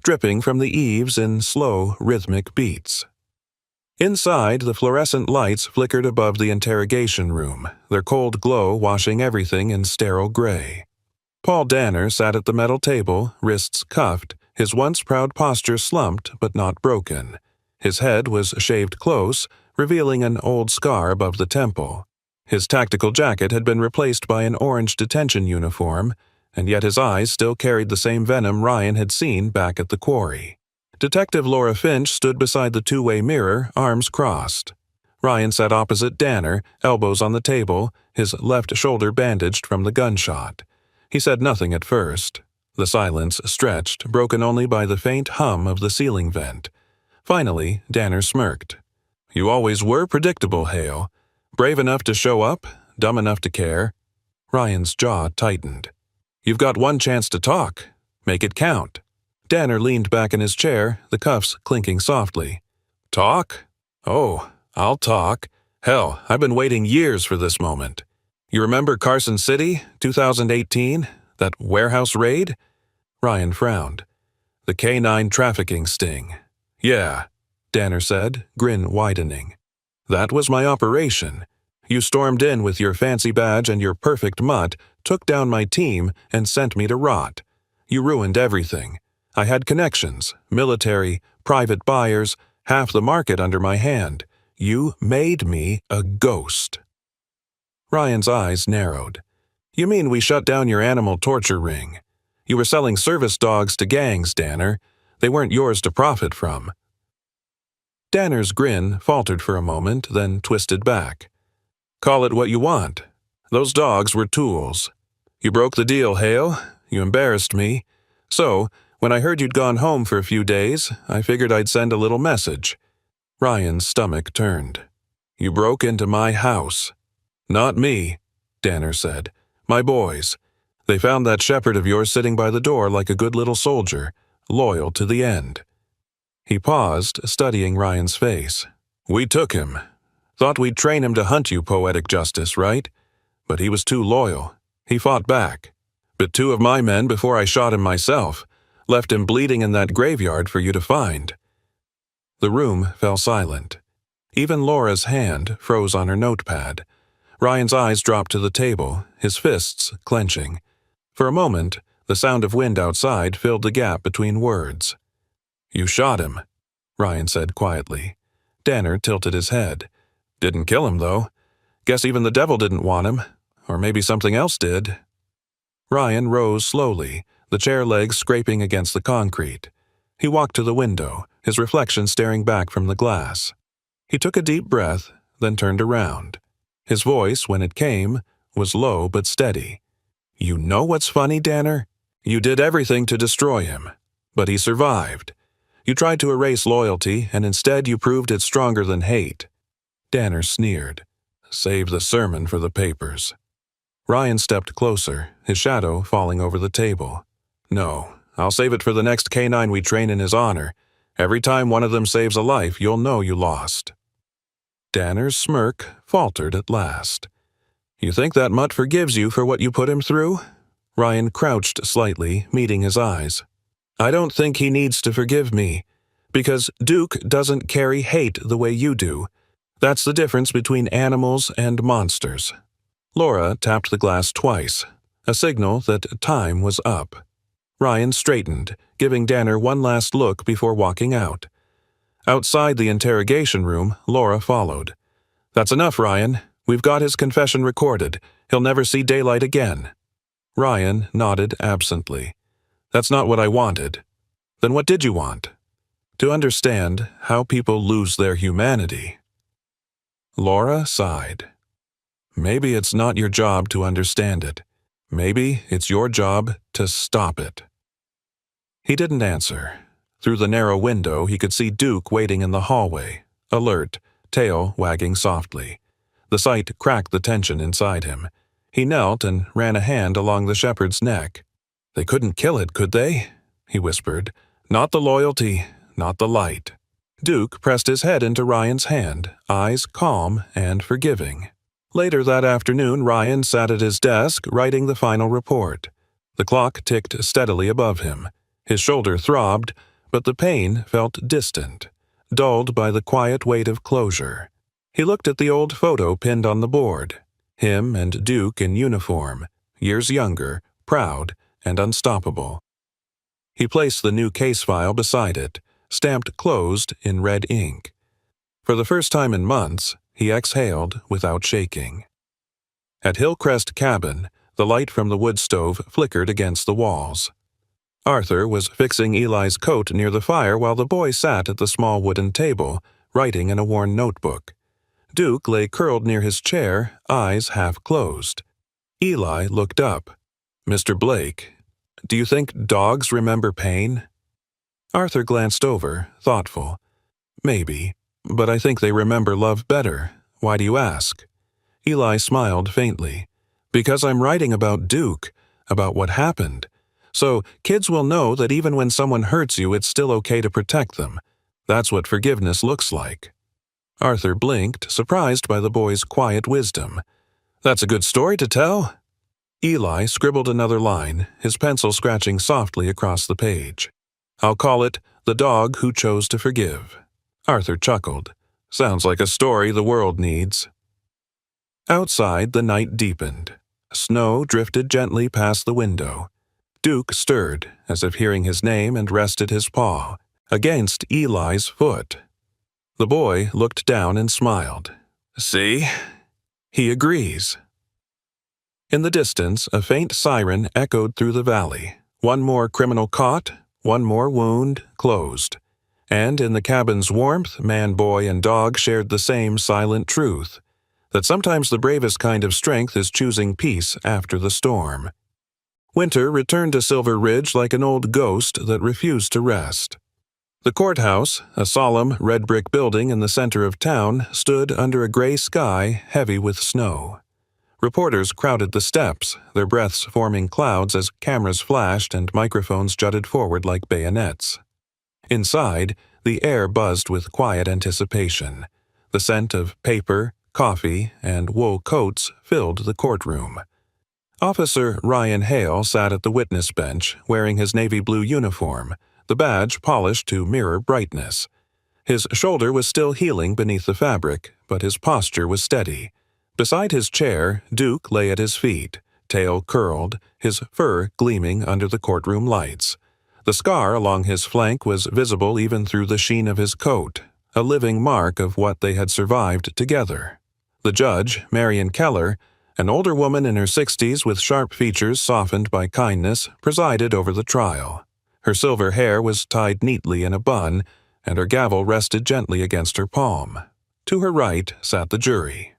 dripping from the eaves in slow, rhythmic beats. Inside, the fluorescent lights flickered above the interrogation room, their cold glow washing everything in sterile gray. Paul Danner sat at the metal table, wrists cuffed, his once proud posture slumped but not broken. His head was shaved close, revealing an old scar above the temple. His tactical jacket had been replaced by an orange detention uniform, and yet his eyes still carried the same venom Ryan had seen back at the quarry. Detective Laura Finch stood beside the two-way mirror, arms crossed. Ryan sat opposite Danner, elbows on the table, his left shoulder bandaged from the gunshot. He said nothing at first. The silence stretched, broken only by the faint hum of the ceiling vent. Finally, Danner smirked. "You always were predictable, Hale. Brave enough to show up, dumb enough to care." Ryan's jaw tightened. "You've got one chance to talk. Make it count." Danner leaned back in his chair, the cuffs clinking softly. "Talk? Oh, I'll talk. Hell, I've been waiting years for this moment. You remember Carson City, 2018? That warehouse raid? Ryan frowned. The canine trafficking sting. Yeah, Danner said, grin widening. That was my operation. You stormed in with your fancy badge and your perfect mutt, took down my team, and sent me to rot. You ruined everything. I had connections, military, private buyers, half the market under my hand. You made me a ghost. Ryan's eyes narrowed. You mean we shut down your animal torture ring? You were selling service dogs to gangs, Danner. They weren't yours to profit from. Danner's grin faltered for a moment, then twisted back. Call it what you want. Those dogs were tools. You broke the deal, Hale. You embarrassed me. So, when I heard you'd gone home for a few days, I figured I'd send a little message. Ryan's stomach turned. You broke into my house. Not me, Danner said. My boys. They found that shepherd of yours sitting by the door like a good little soldier, loyal to the end. He paused, studying Ryan's face. We took him. Thought we'd train him to hunt you, Poetic Justice, right? But he was too loyal. He fought back. Bit two of my men before I shot him myself. Left him bleeding in that graveyard for you to find. The room fell silent. Even Laura's hand froze on her notepad. Ryan's eyes dropped to the table, his fists clenching. For a moment, the sound of wind outside filled the gap between words. You shot him, Ryan said quietly. Danner tilted his head. Didn't kill him, though. Guess even the devil didn't want him. Or maybe something else did. Ryan rose slowly, the chair legs scraping against the concrete. He walked to the window, his reflection staring back from the glass. He took a deep breath, then turned around. His voice, when it came, was low but steady. You know what's funny, Danner? You did everything to destroy him. But he survived. You tried to erase loyalty, and instead you proved it's stronger than hate. Danner sneered. Save the sermon for the papers. Ryan stepped closer, his shadow falling over the table. No, I'll save it for the next canine we train in his honor. Every time one of them saves a life, you'll know you lost. Danner's smirk faltered at last. You think that mutt forgives you for what you put him through? Ryan crouched slightly, meeting his eyes. I don't think he needs to forgive me, because Duke doesn't carry hate the way you do. That's the difference between animals and monsters. Laura tapped the glass twice, a signal that time was up. Ryan straightened, giving Danner one last look before walking out. Outside the interrogation room, Laura followed. That's enough, Ryan. We've got his confession recorded. He'll never see daylight again. Ryan nodded absently. That's not what I wanted. Then what did you want? To understand how people lose their humanity. Laura sighed. Maybe it's not your job to understand it. Maybe it's your job to stop it. He didn't answer. Through the narrow window, he could see Duke waiting in the hallway, alert, tail wagging softly. The sight cracked the tension inside him. He knelt and ran a hand along the shepherd's neck. They couldn't kill it, could they? He whispered. Not the loyalty, not the light. Duke pressed his head into Ryan's hand, eyes calm and forgiving. Later that afternoon, Ryan sat at his desk writing the final report. The clock ticked steadily above him. His shoulder throbbed, but the pain felt distant, dulled by the quiet weight of closure. He looked at the old photo pinned on the board. Him and Duke in uniform, years younger, proud, and unstoppable. He placed the new case file beside it, stamped closed in red ink. For the first time in months, he exhaled without shaking. At Hillcrest Cabin, the light from the wood stove flickered against the walls. Arthur was fixing Eli's coat near the fire while the boy sat at the small wooden table, writing in a worn notebook. Duke lay curled near his chair, eyes half closed. Eli looked up. Mr. Blake, do you think dogs remember pain? Arthur glanced over, thoughtful. Maybe, but I think they remember love better. Why do you ask? Eli smiled faintly. Because I'm writing about Duke, about what happened. So kids will know that even when someone hurts you, it's still okay to protect them. That's what forgiveness looks like. Arthur blinked, surprised by the boy's quiet wisdom. That's a good story to tell. Eli scribbled another line, his pencil scratching softly across the page. "I'll call it The Dog Who Chose to Forgive." Arthur chuckled. "Sounds like a story the world needs." Outside, the night deepened. Snow drifted gently past the window. Duke stirred, as if hearing his name, and rested his paw against Eli's foot. The boy looked down and smiled. "See? He agrees." In the distance, a faint siren echoed through the valley. One more criminal caught, one more wound closed. And in the cabin's warmth, man, boy, and dog shared the same silent truth, that sometimes the bravest kind of strength is choosing peace after the storm. Winter returned to Silver Ridge like an old ghost that refused to rest. The courthouse, a solemn red brick building in the center of town, stood under a gray sky heavy with snow. Reporters crowded the steps, their breaths forming clouds as cameras flashed and microphones jutted forward like bayonets. Inside, the air buzzed with quiet anticipation. The scent of paper, coffee, and wool coats filled the courtroom. Officer Ryan Hale sat at the witness bench, wearing his navy blue uniform, the badge polished to mirror brightness. His shoulder was still healing beneath the fabric, but his posture was steady. Beside his chair, Duke lay at his feet, tail curled, his fur gleaming under the courtroom lights. The scar along his flank was visible even through the sheen of his coat, a living mark of what they had survived together. The judge, Marion Keller, an older woman in her 60s with sharp features softened by kindness, presided over the trial. Her silver hair was tied neatly in a bun, and her gavel rested gently against her palm. To her right sat the jury.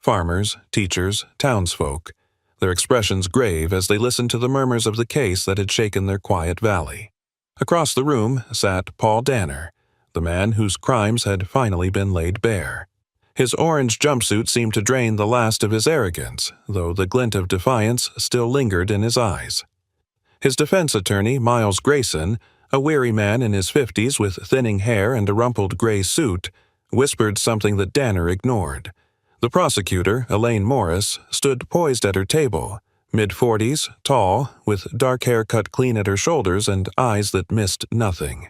Farmers, teachers, townsfolk, their expressions grave as they listened to the murmurs of the case that had shaken their quiet valley. Across the room sat Paul Danner, the man whose crimes had finally been laid bare. His orange jumpsuit seemed to drain the last of his arrogance, though the glint of defiance still lingered in his eyes. His defense attorney, Miles Grayson, a weary man in his 50s with thinning hair and a rumpled gray suit, whispered something that Danner ignored. The prosecutor, Elaine Morris, stood poised at her table, mid-40s, tall, with dark hair cut clean at her shoulders and eyes that missed nothing.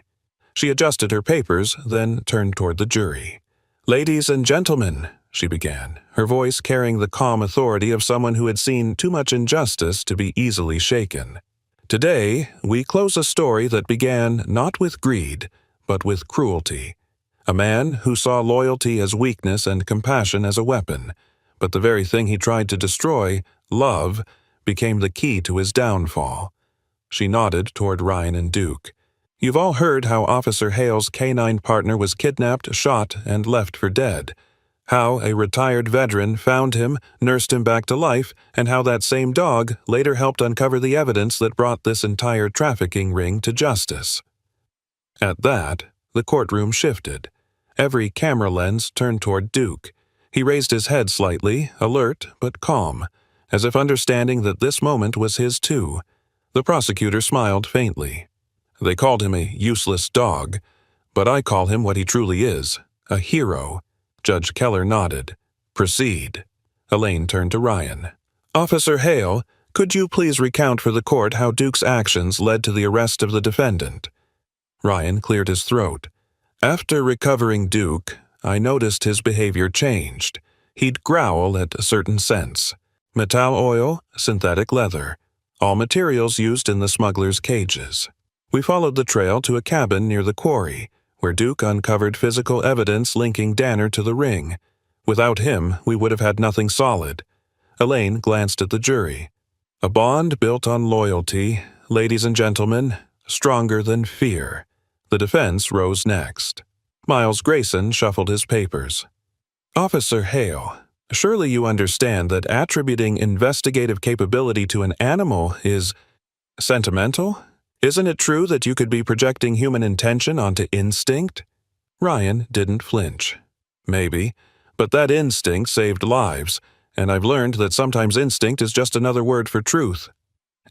She adjusted her papers, then turned toward the jury. "Ladies and gentlemen," she began, her voice carrying the calm authority of someone who had seen too much injustice to be easily shaken. "Today, we close a story that began not with greed, but with cruelty. A man who saw loyalty as weakness and compassion as a weapon, but the very thing he tried to destroy, love, became the key to his downfall." She nodded toward Ryan and Duke. "You've all heard how Officer Hale's canine partner was kidnapped, shot, and left for dead. How a retired veteran found him, nursed him back to life, and how that same dog later helped uncover the evidence that brought this entire trafficking ring to justice." At that, the courtroom shifted. Every camera lens turned toward Duke. He raised his head slightly, alert but calm, as if understanding that this moment was his too. The prosecutor smiled faintly. "They called him a useless dog, but I call him what he truly is, a hero." Judge Keller nodded. "Proceed." Elaine turned to Ryan. "Officer Hale, could you please recount for the court how Duke's actions led to the arrest of the defendant?" Ryan cleared his throat. "After recovering Duke, I noticed his behavior changed. He'd growl at certain scents. Metal oil, synthetic leather, all materials used in the smugglers' cages. We followed the trail to a cabin near the quarry, where Duke uncovered physical evidence linking Danner to the ring. Without him, we would have had nothing solid." Elaine glanced at the jury. "A bond built on loyalty, ladies and gentlemen, stronger than fear." The defense rose next. Miles Grayson shuffled his papers. "Officer Hale, surely you understand that attributing investigative capability to an animal is sentimental? Isn't it true that you could be projecting human intention onto instinct?" Ryan didn't flinch. "Maybe, but that instinct saved lives, and I've learned that sometimes instinct is just another word for truth."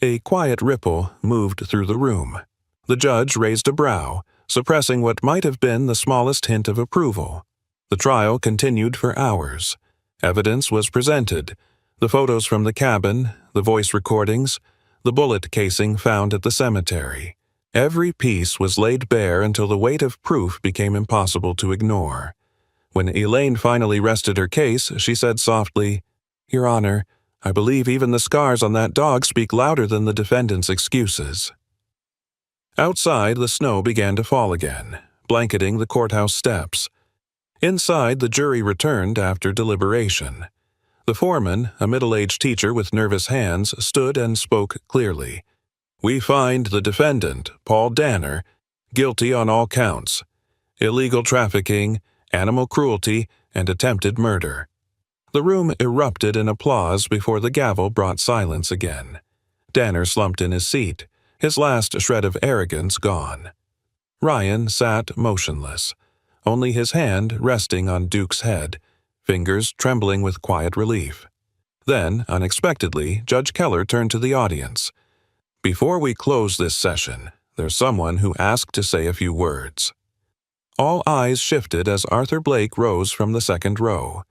A quiet ripple moved through the room. The judge raised a brow, suppressing what might have been the smallest hint of approval. The trial continued for hours. Evidence was presented. The photos from the cabin, the voice recordings, the bullet casing found at the cemetery. Every piece was laid bare until the weight of proof became impossible to ignore. When Elaine finally rested her case, she said softly, "Your Honor, I believe even the scars on that dog speak louder than the defendant's excuses." Outside, the snow began to fall again, blanketing the courthouse steps. Inside, the jury returned after deliberation. The foreman, a middle-aged teacher with nervous hands, stood and spoke clearly. "We find the defendant, Paul Danner, guilty on all counts: illegal trafficking, animal cruelty, and attempted murder." The room erupted in applause before the gavel brought silence again. Danner slumped in his seat, his last shred of arrogance gone. Ryan sat motionless, only his hand resting on Duke's head, fingers trembling with quiet relief. Then, unexpectedly, Judge Keller turned to the audience. "Before we close this session, there's someone who asked to say a few words." All eyes shifted as Arthur Blake rose from the second row.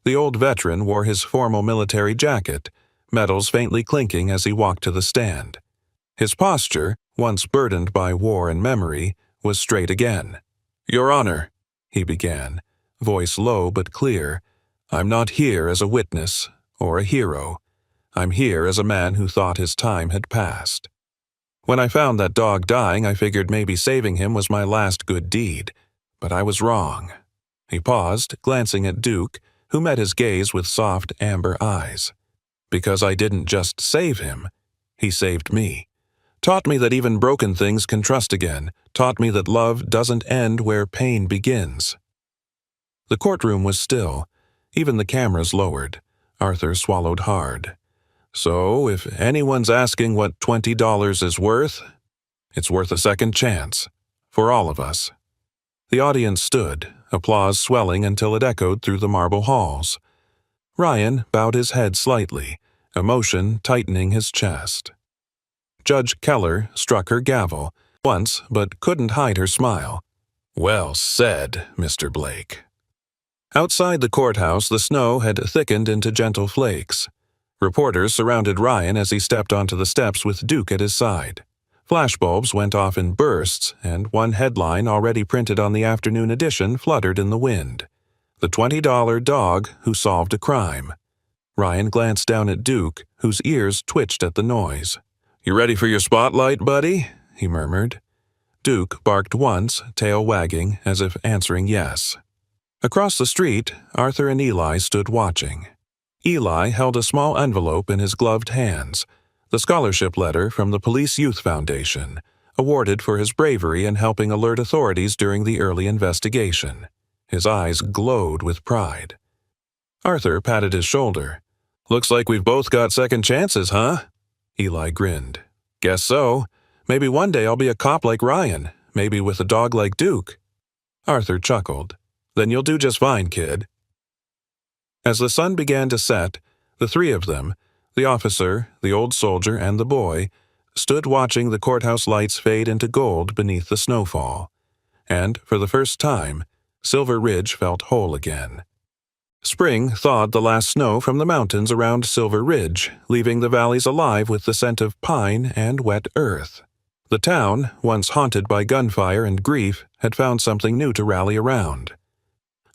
The old veteran wore his formal military jacket, metals faintly clinking as he walked to the stand. His posture, once burdened by war and memory, was straight again. "Your Honor," he began, voice low but clear, "I'm not here as a witness or a hero. I'm here as a man who thought his time had passed. When I found that dog dying, I figured maybe saving him was my last good deed, but I was wrong." He paused, glancing at Duke, who met his gaze with soft amber eyes. "Because I didn't just save him, he saved me. Taught me that even broken things can trust again, taught me that love doesn't end where pain begins." The courtroom was still, even the cameras lowered. Arthur swallowed hard. "So, if anyone's asking what $20 is worth, it's worth a second chance, for all of us." The audience stood, applause swelling until it echoed through the marble halls. Ryan bowed his head slightly, emotion tightening his chest. Judge Keller struck her gavel, once, but couldn't hide her smile. "Well said, Mr. Blake." Outside the courthouse, the snow had thickened into gentle flakes. Reporters surrounded Ryan as he stepped onto the steps with Duke at his side. Flashbulbs went off in bursts, and one headline already printed on the afternoon edition fluttered in the wind. "The $20 dog who solved a crime." Ryan glanced down at Duke, whose ears twitched at the noise. "You ready for your spotlight, buddy?" he murmured. Duke barked once, tail wagging, as if answering yes. Across the street, Arthur and Eli stood watching. Eli held a small envelope in his gloved hands, the scholarship letter from the Police Youth Foundation, awarded for his bravery in helping alert authorities during the early investigation. His eyes glowed with pride. Arthur patted his shoulder. "Looks like we've both got second chances, huh?" Eli grinned. "Guess so. Maybe one day I'll be a cop like Ryan, maybe with a dog like Duke." Arthur chuckled. "Then you'll do just fine, kid." As the sun began to set, the three of them, the officer, the old soldier, and the boy, stood watching the courthouse lights fade into gold beneath the snowfall. And, for the first time, Silver Ridge felt whole again. Spring thawed the last snow from the mountains around Silver Ridge, leaving the valleys alive with the scent of pine and wet earth. The town, once haunted by gunfire and grief, had found something new to rally around.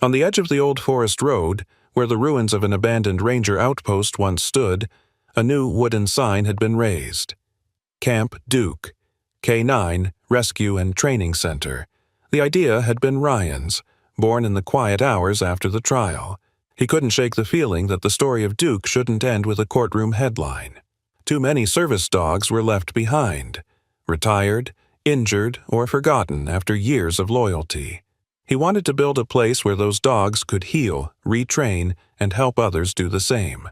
On the edge of the old forest road, where the ruins of an abandoned ranger outpost once stood, a new wooden sign had been raised. Camp Duke, K-9 Rescue and Training Center. The idea had been Ryan's, born in the quiet hours after the trial. He couldn't shake the feeling that the story of Duke shouldn't end with a courtroom headline. Too many service dogs were left behind, retired, injured, or forgotten after years of loyalty. He wanted to build a place where those dogs could heal, retrain, and help others do the same.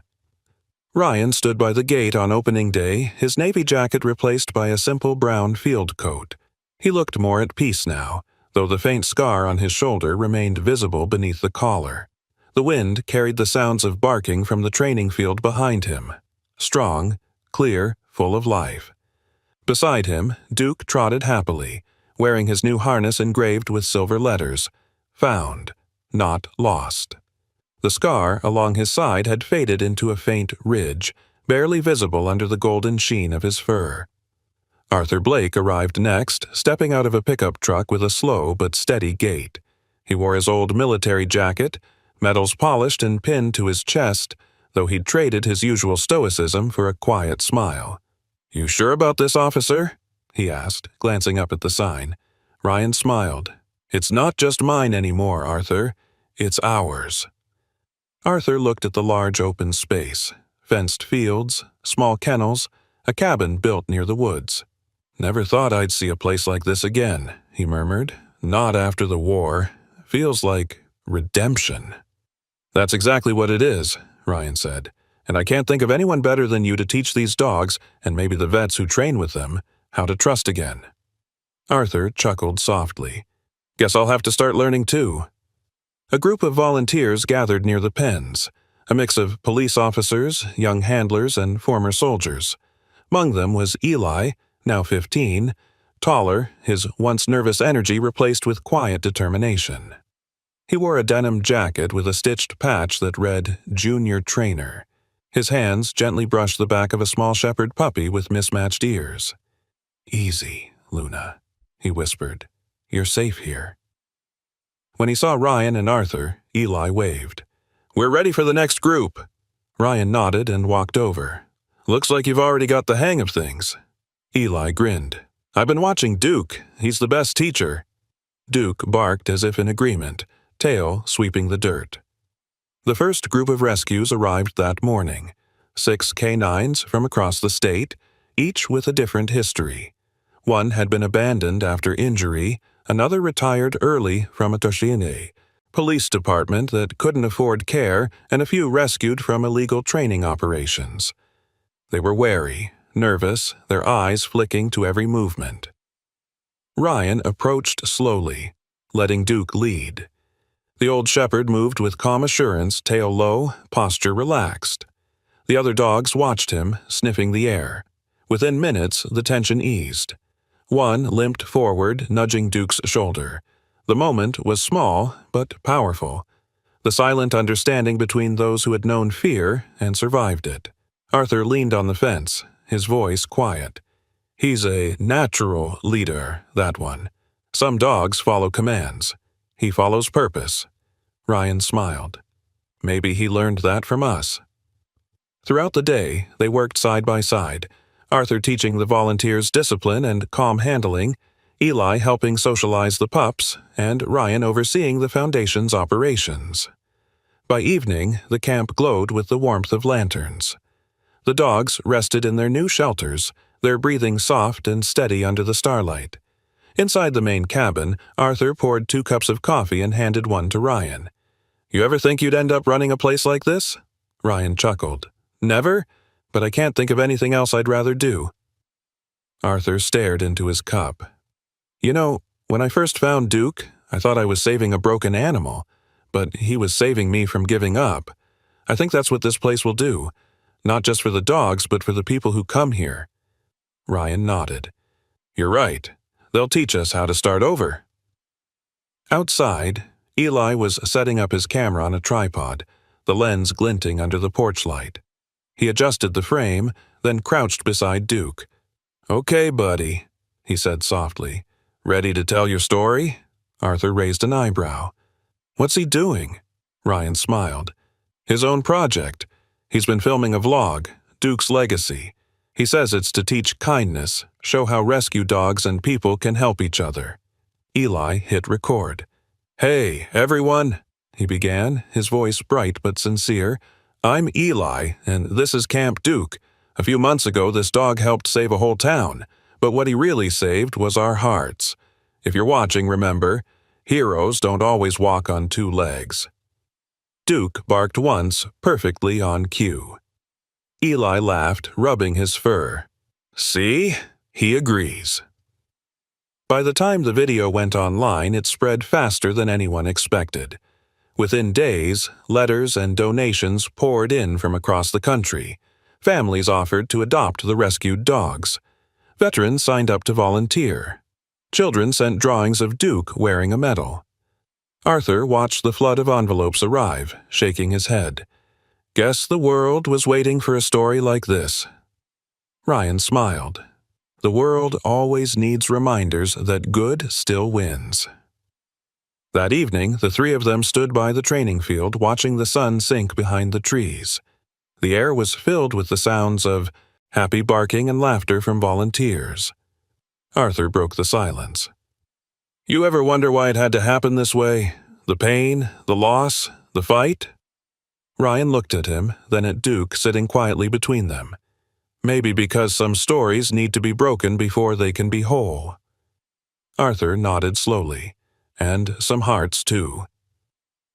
Ryan stood by the gate on opening day, his navy jacket replaced by a simple brown field coat. He looked more at peace now, though the faint scar on his shoulder remained visible beneath the collar. The wind carried the sounds of barking from the training field behind him. Strong, clear, full of life. Beside him, Duke trotted happily, wearing his new harness engraved with silver letters, "Found, not lost." The scar along his side had faded into a faint ridge, barely visible under the golden sheen of his fur. Arthur Blake arrived next, stepping out of a pickup truck with a slow but steady gait. He wore his old military jacket, medals polished and pinned to his chest, though he'd traded his usual stoicism for a quiet smile. "You sure about this, officer?" he asked, glancing up at the sign. Ryan smiled. "It's not just mine anymore, Arthur. It's ours." Arthur looked at the large open space, fenced fields, small kennels, a cabin built near the woods. "Never thought I'd see a place like this again," he murmured. "Not after the war. Feels like redemption." "That's exactly what it is," Ryan said. "And I can't think of anyone better than you to teach these dogs, and maybe the vets who train with them, how to trust again." Arthur chuckled softly. "Guess I'll have to start learning too." A group of volunteers gathered near the pens, a mix of police officers, young handlers, and former soldiers. Among them was Eli, now 15, taller, his once nervous energy replaced with quiet determination. He wore a denim jacket with a stitched patch that read Junior Trainer. His hands gently brushed the back of a small shepherd puppy with mismatched ears. "Easy, Luna," he whispered. "You're safe here." When he saw Ryan and Arthur, Eli waved. "We're ready for the next group." Ryan nodded and walked over. "Looks like you've already got the hang of things." Eli grinned. "I've been watching Duke. He's the best teacher." Duke barked as if in agreement, tail sweeping the dirt. The first group of rescues arrived that morning. 6 canines from across the state, each with a different history. One had been abandoned after injury, another retired early from a Toshine police department that couldn't afford care, and a few rescued from illegal training operations. They were wary, nervous, their eyes flicking to every movement. Ryan approached slowly, letting Duke lead. The old shepherd moved with calm assurance, tail low, posture relaxed. The other dogs watched him, sniffing the air. Within minutes, the tension eased. One limped forward, nudging Duke's shoulder. The moment was small, but powerful. The silent understanding between those who had known fear and survived it. Arthur leaned on the fence, his voice quiet. "He's a natural leader, that one. Some dogs follow commands. He follows purpose." Ryan smiled. "Maybe he learned that from us." Throughout the day, they worked side by side, Arthur teaching the volunteers discipline and calm handling, Eli helping socialize the pups, and Ryan overseeing the Foundation's operations. By evening, the camp glowed with the warmth of lanterns. The dogs rested in their new shelters, their breathing soft and steady under the starlight. Inside the main cabin, Arthur poured 2 cups of coffee and handed one to Ryan. "You ever think you'd end up running a place like this?" Ryan chuckled. "Never, but I can't think of anything else I'd rather do." Arthur stared into his cup. "You know, when I first found Duke, I thought I was saving a broken animal, but he was saving me from giving up. I think that's what this place will do, not just for the dogs, but for the people who come here." Ryan nodded. "You're right. They'll teach us how to start over." Outside, Eli was setting up his camera on a tripod, the lens glinting under the porch light. He adjusted the frame, then crouched beside Duke. "Okay, buddy," he said softly. "Ready to tell your story?" Arthur raised an eyebrow. "What's he doing?" Ryan smiled. "His own project. He's been filming a vlog, Duke's Legacy. He says it's to teach kindness, show how rescue dogs and people can help each other." Eli hit record. "Hey, everyone," he began, his voice bright but sincere. "I'm Eli, and this is Camp Duke. A few months ago, this dog helped save a whole town, but what he really saved was our hearts. If you're watching, remember, heroes don't always walk on 2 legs." Duke barked once, perfectly on cue. Eli laughed, rubbing his fur. "See? He agrees." By the time the video went online, it spread faster than anyone expected. Within days, letters and donations poured in from across the country. Families offered to adopt the rescued dogs. Veterans signed up to volunteer. Children sent drawings of Duke wearing a medal. Arthur watched the flood of envelopes arrive, shaking his head. Guess the world was waiting for a story like this. Ryan smiled. The world always needs reminders that good still wins. That evening, the three of them stood by the training field watching the sun sink behind the trees. The air was filled with the sounds of happy barking and laughter from volunteers. Arthur broke the silence. You ever wonder why it had to happen this way? The pain, the loss, the fight? Ryan looked at him, then at Duke sitting quietly between them. Maybe because some stories need to be broken before they can be whole. Arthur nodded slowly, and some hearts too.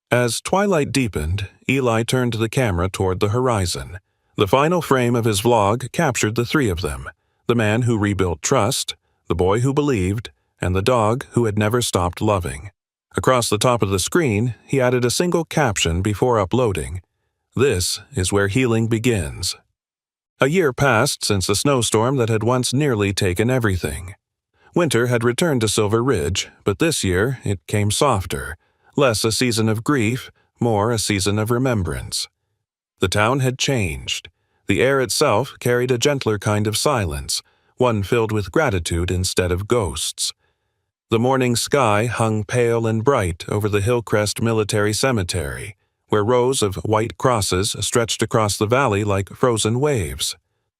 As twilight deepened, Eli turned the camera toward the horizon. The final frame of his vlog captured the three of them, the man who rebuilt trust, the boy who believed, and the dog who had never stopped loving. Across the top of the screen, he added a single caption before uploading. This is where healing begins. A year passed since the snowstorm that had once nearly taken everything. Winter had returned to Silver Ridge, but this year it came softer, less a season of grief, more a season of remembrance. The town had changed. The air itself carried a gentler kind of silence, one filled with gratitude instead of ghosts. The morning sky hung pale and bright over the Hillcrest Military Cemetery, where rows of white crosses stretched across the valley like frozen waves.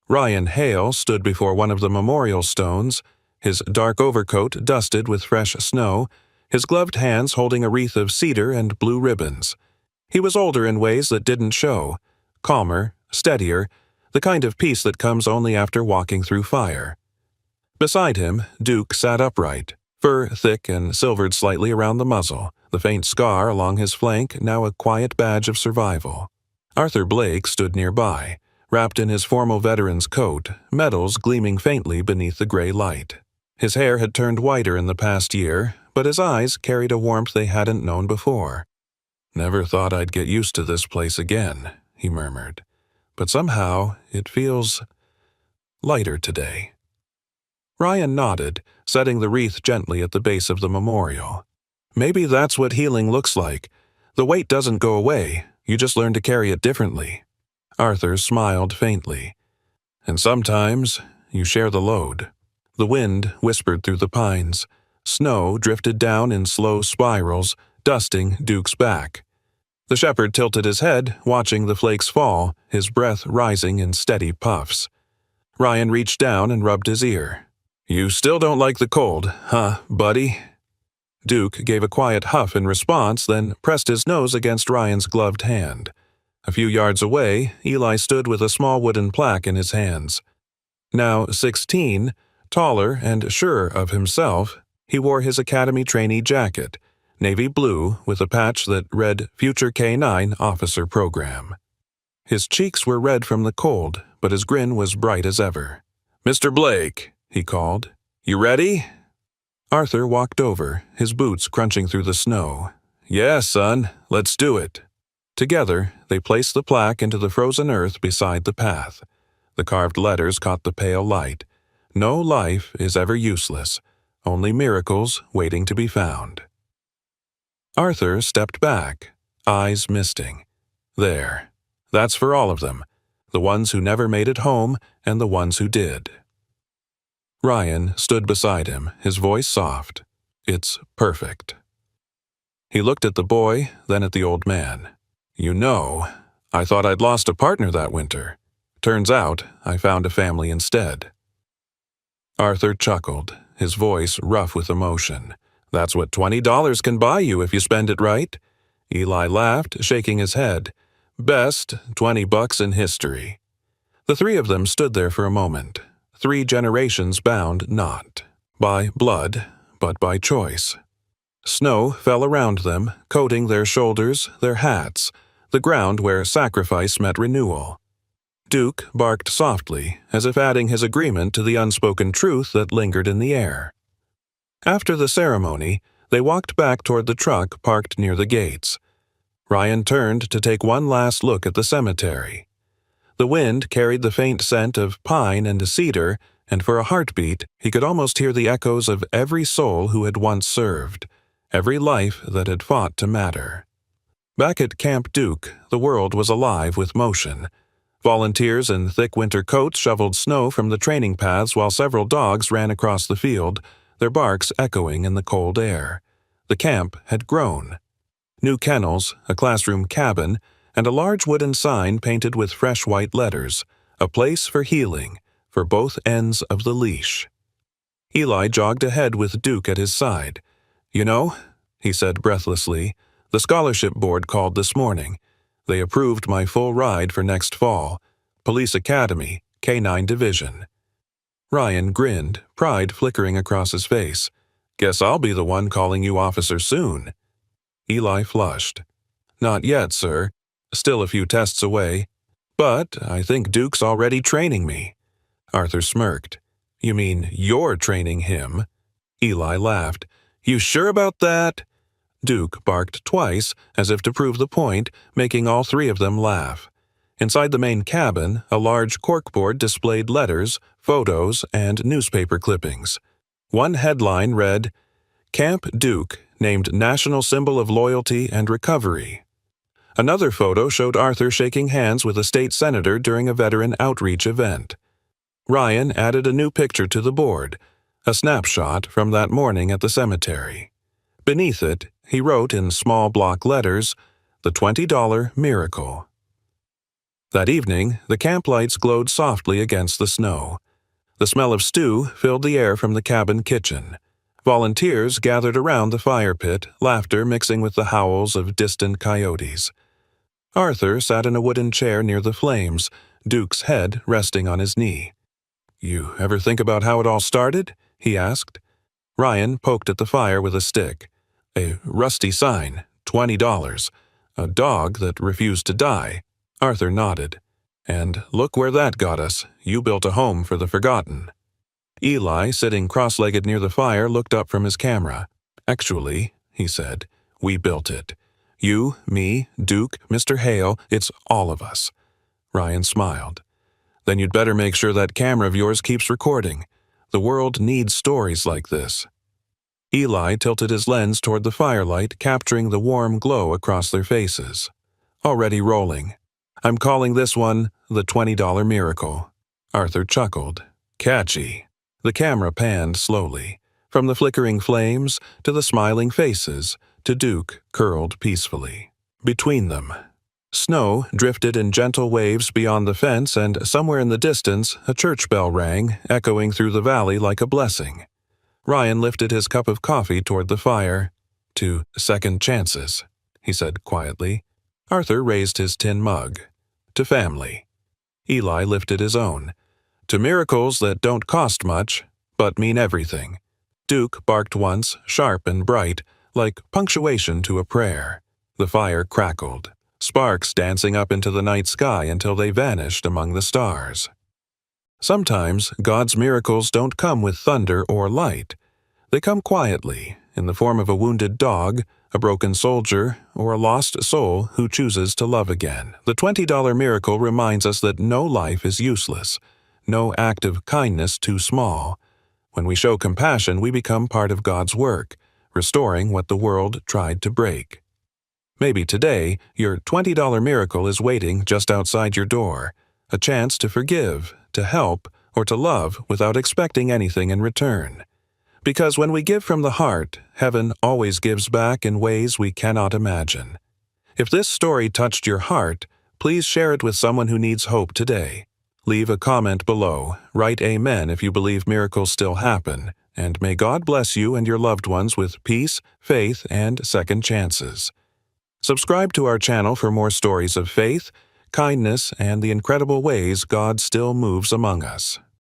Ryan Hale stood before one of the memorial stones, his dark overcoat dusted with fresh snow, his gloved hands holding a wreath of cedar and blue ribbons. He was older in ways that didn't show, calmer, steadier, the kind of peace that comes only after walking through fire. Beside him, Duke sat upright, fur thick and silvered slightly around the muzzle, the faint scar along his flank now a quiet badge of survival. Arthur Blake stood nearby, wrapped in his formal veteran's coat, medals gleaming faintly beneath the gray light. His hair had turned whiter in the past year, but his eyes carried a warmth they hadn't known before. "Never thought I'd get used to this place again," he murmured. "But somehow it feels lighter today." Ryan nodded, setting the wreath gently at the base of the memorial. Maybe that's what healing looks like. The weight doesn't go away, you just learn to carry it differently. Arthur smiled faintly. And sometimes you share the load. The wind whispered through the pines. Snow drifted down in slow spirals, dusting Duke's back. The shepherd tilted his head, watching the flakes fall, his breath rising in steady puffs. Ryan reached down and rubbed his ear. "You still don't like the cold, huh, buddy?" Duke gave a quiet huff in response, then pressed his nose against Ryan's gloved hand. A few yards away, Eli stood with a small wooden plaque in his hands. Now 16, taller and sure of himself, he wore his academy trainee jacket, navy blue with a patch that read Future K-9 Officer Program. His cheeks were red from the cold, but his grin was bright as ever. "Mr. Blake," he called. "You ready?" Arthur walked over, his boots crunching through the snow. "Yeah, son, let's do it." Together, they placed the plaque into the frozen earth beside the path. The carved letters caught the pale light. No life is ever useless, only miracles waiting to be found. Arthur stepped back, eyes misting. There. That's for all of them, the ones who never made it home and the ones who did. Ryan stood beside him, his voice soft. "It's perfect." He looked at the boy, then at the old man. "You know, I thought I'd lost a partner that winter. Turns out I found a family instead." Arthur chuckled, his voice rough with emotion. "That's what $20 can buy you if you spend it right." Eli laughed, shaking his head. "Best $20 in history." The three of them stood there for a moment. 3 generations bound not by blood, but by choice. Snow fell around them, coating their shoulders, their hats, the ground where sacrifice met renewal. Duke barked softly, as if adding his agreement to the unspoken truth that lingered in the air. After the ceremony, they walked back toward the truck parked near the gates. Ryan turned to take one last look at the cemetery. The wind carried the faint scent of pine and cedar, and for a heartbeat, he could almost hear the echoes of every soul who had once served. every life that had fought to matter. Back at Camp Duke, the world was alive with motion. Volunteers in thick winter coats shoveled snow from the training paths while several dogs ran across the field, their barks echoing in the cold air. The camp had grown. New kennels, a classroom cabin, and a large wooden sign painted with fresh white letters, a place for healing, for both ends of the leash. Eli jogged ahead with Duke at his side. "You know," he said breathlessly, "the scholarship board called this morning. They approved my full ride for next fall. Police Academy, K-9 Division." Ryan grinned, pride flickering across his face. "Guess I'll be the one calling you officer soon." Eli flushed. "Not yet, sir. Still a few tests away. But I think Duke's already training me." Arthur smirked. "You mean you're training him?" Eli laughed. "You sure about that?" Duke barked twice, as if to prove the point, making all three of them laugh. Inside the main cabin, a large corkboard displayed letters, photos, and newspaper clippings. One headline read, "Camp Duke, named National Symbol of Loyalty and Recovery." Another photo showed Arthur shaking hands with a state senator during a veteran outreach event. Ryan added a new picture to the board, a snapshot from that morning at the cemetery. Beneath it, he wrote in small block letters, "The $20 Miracle." That evening, the camp lights glowed softly against the snow. The smell of stew filled the air from the cabin kitchen. Volunteers gathered around the fire pit, laughter mixing with the howls of distant coyotes. Arthur sat in a wooden chair near the flames, Duke's head resting on his knee. "You ever think about how it all started?" he asked. Ryan poked at the fire with a stick. "A rusty sign, $20. A dog that refused to die." Arthur nodded. "And look where that got us. You built a home for the forgotten." Eli, sitting cross-legged near the fire, looked up from his camera. "Actually," he said, "we built it. You, me, Duke, Mr. Hale, it's all of us." Ryan smiled. "Then you'd better make sure that camera of yours keeps recording. The world needs stories like this." Eli tilted his lens toward the firelight, capturing the warm glow across their faces. "Already rolling. I'm calling this one the $20 Miracle." Arthur chuckled. "Catchy." The camera panned slowly, from the flickering flames to the smiling faces, to Duke curled peacefully. Between them, snow drifted in gentle waves beyond the fence, and somewhere in the distance a church bell rang, echoing through the valley like a blessing. Ryan lifted his cup of coffee toward the fire. "To second chances," he said quietly. Arthur raised his tin mug. "To family." Eli lifted his own. "To miracles that don't cost much, but mean everything." Duke barked once, sharp and bright, like punctuation to a prayer. The fire crackled, sparks dancing up into the night sky until they vanished among the stars. Sometimes God's miracles don't come with thunder or light. They come quietly, in the form of a wounded dog, a broken soldier, or a lost soul who chooses to love again. The $20 Miracle reminds us that no life is useless, no act of kindness too small. When we show compassion, we become part of God's work, restoring what the world tried to break. Maybe today, your $20 miracle is waiting just outside your door, a chance to forgive, to help, or to love without expecting anything in return. Because when we give from the heart, heaven always gives back in ways we cannot imagine. If this story touched your heart, please share it with someone who needs hope today. Leave a comment below, write Amen if you believe miracles still happen, and may God bless you and your loved ones with peace, faith, and second chances. Subscribe to our channel for more stories of faith, kindness, and the incredible ways God still moves among us.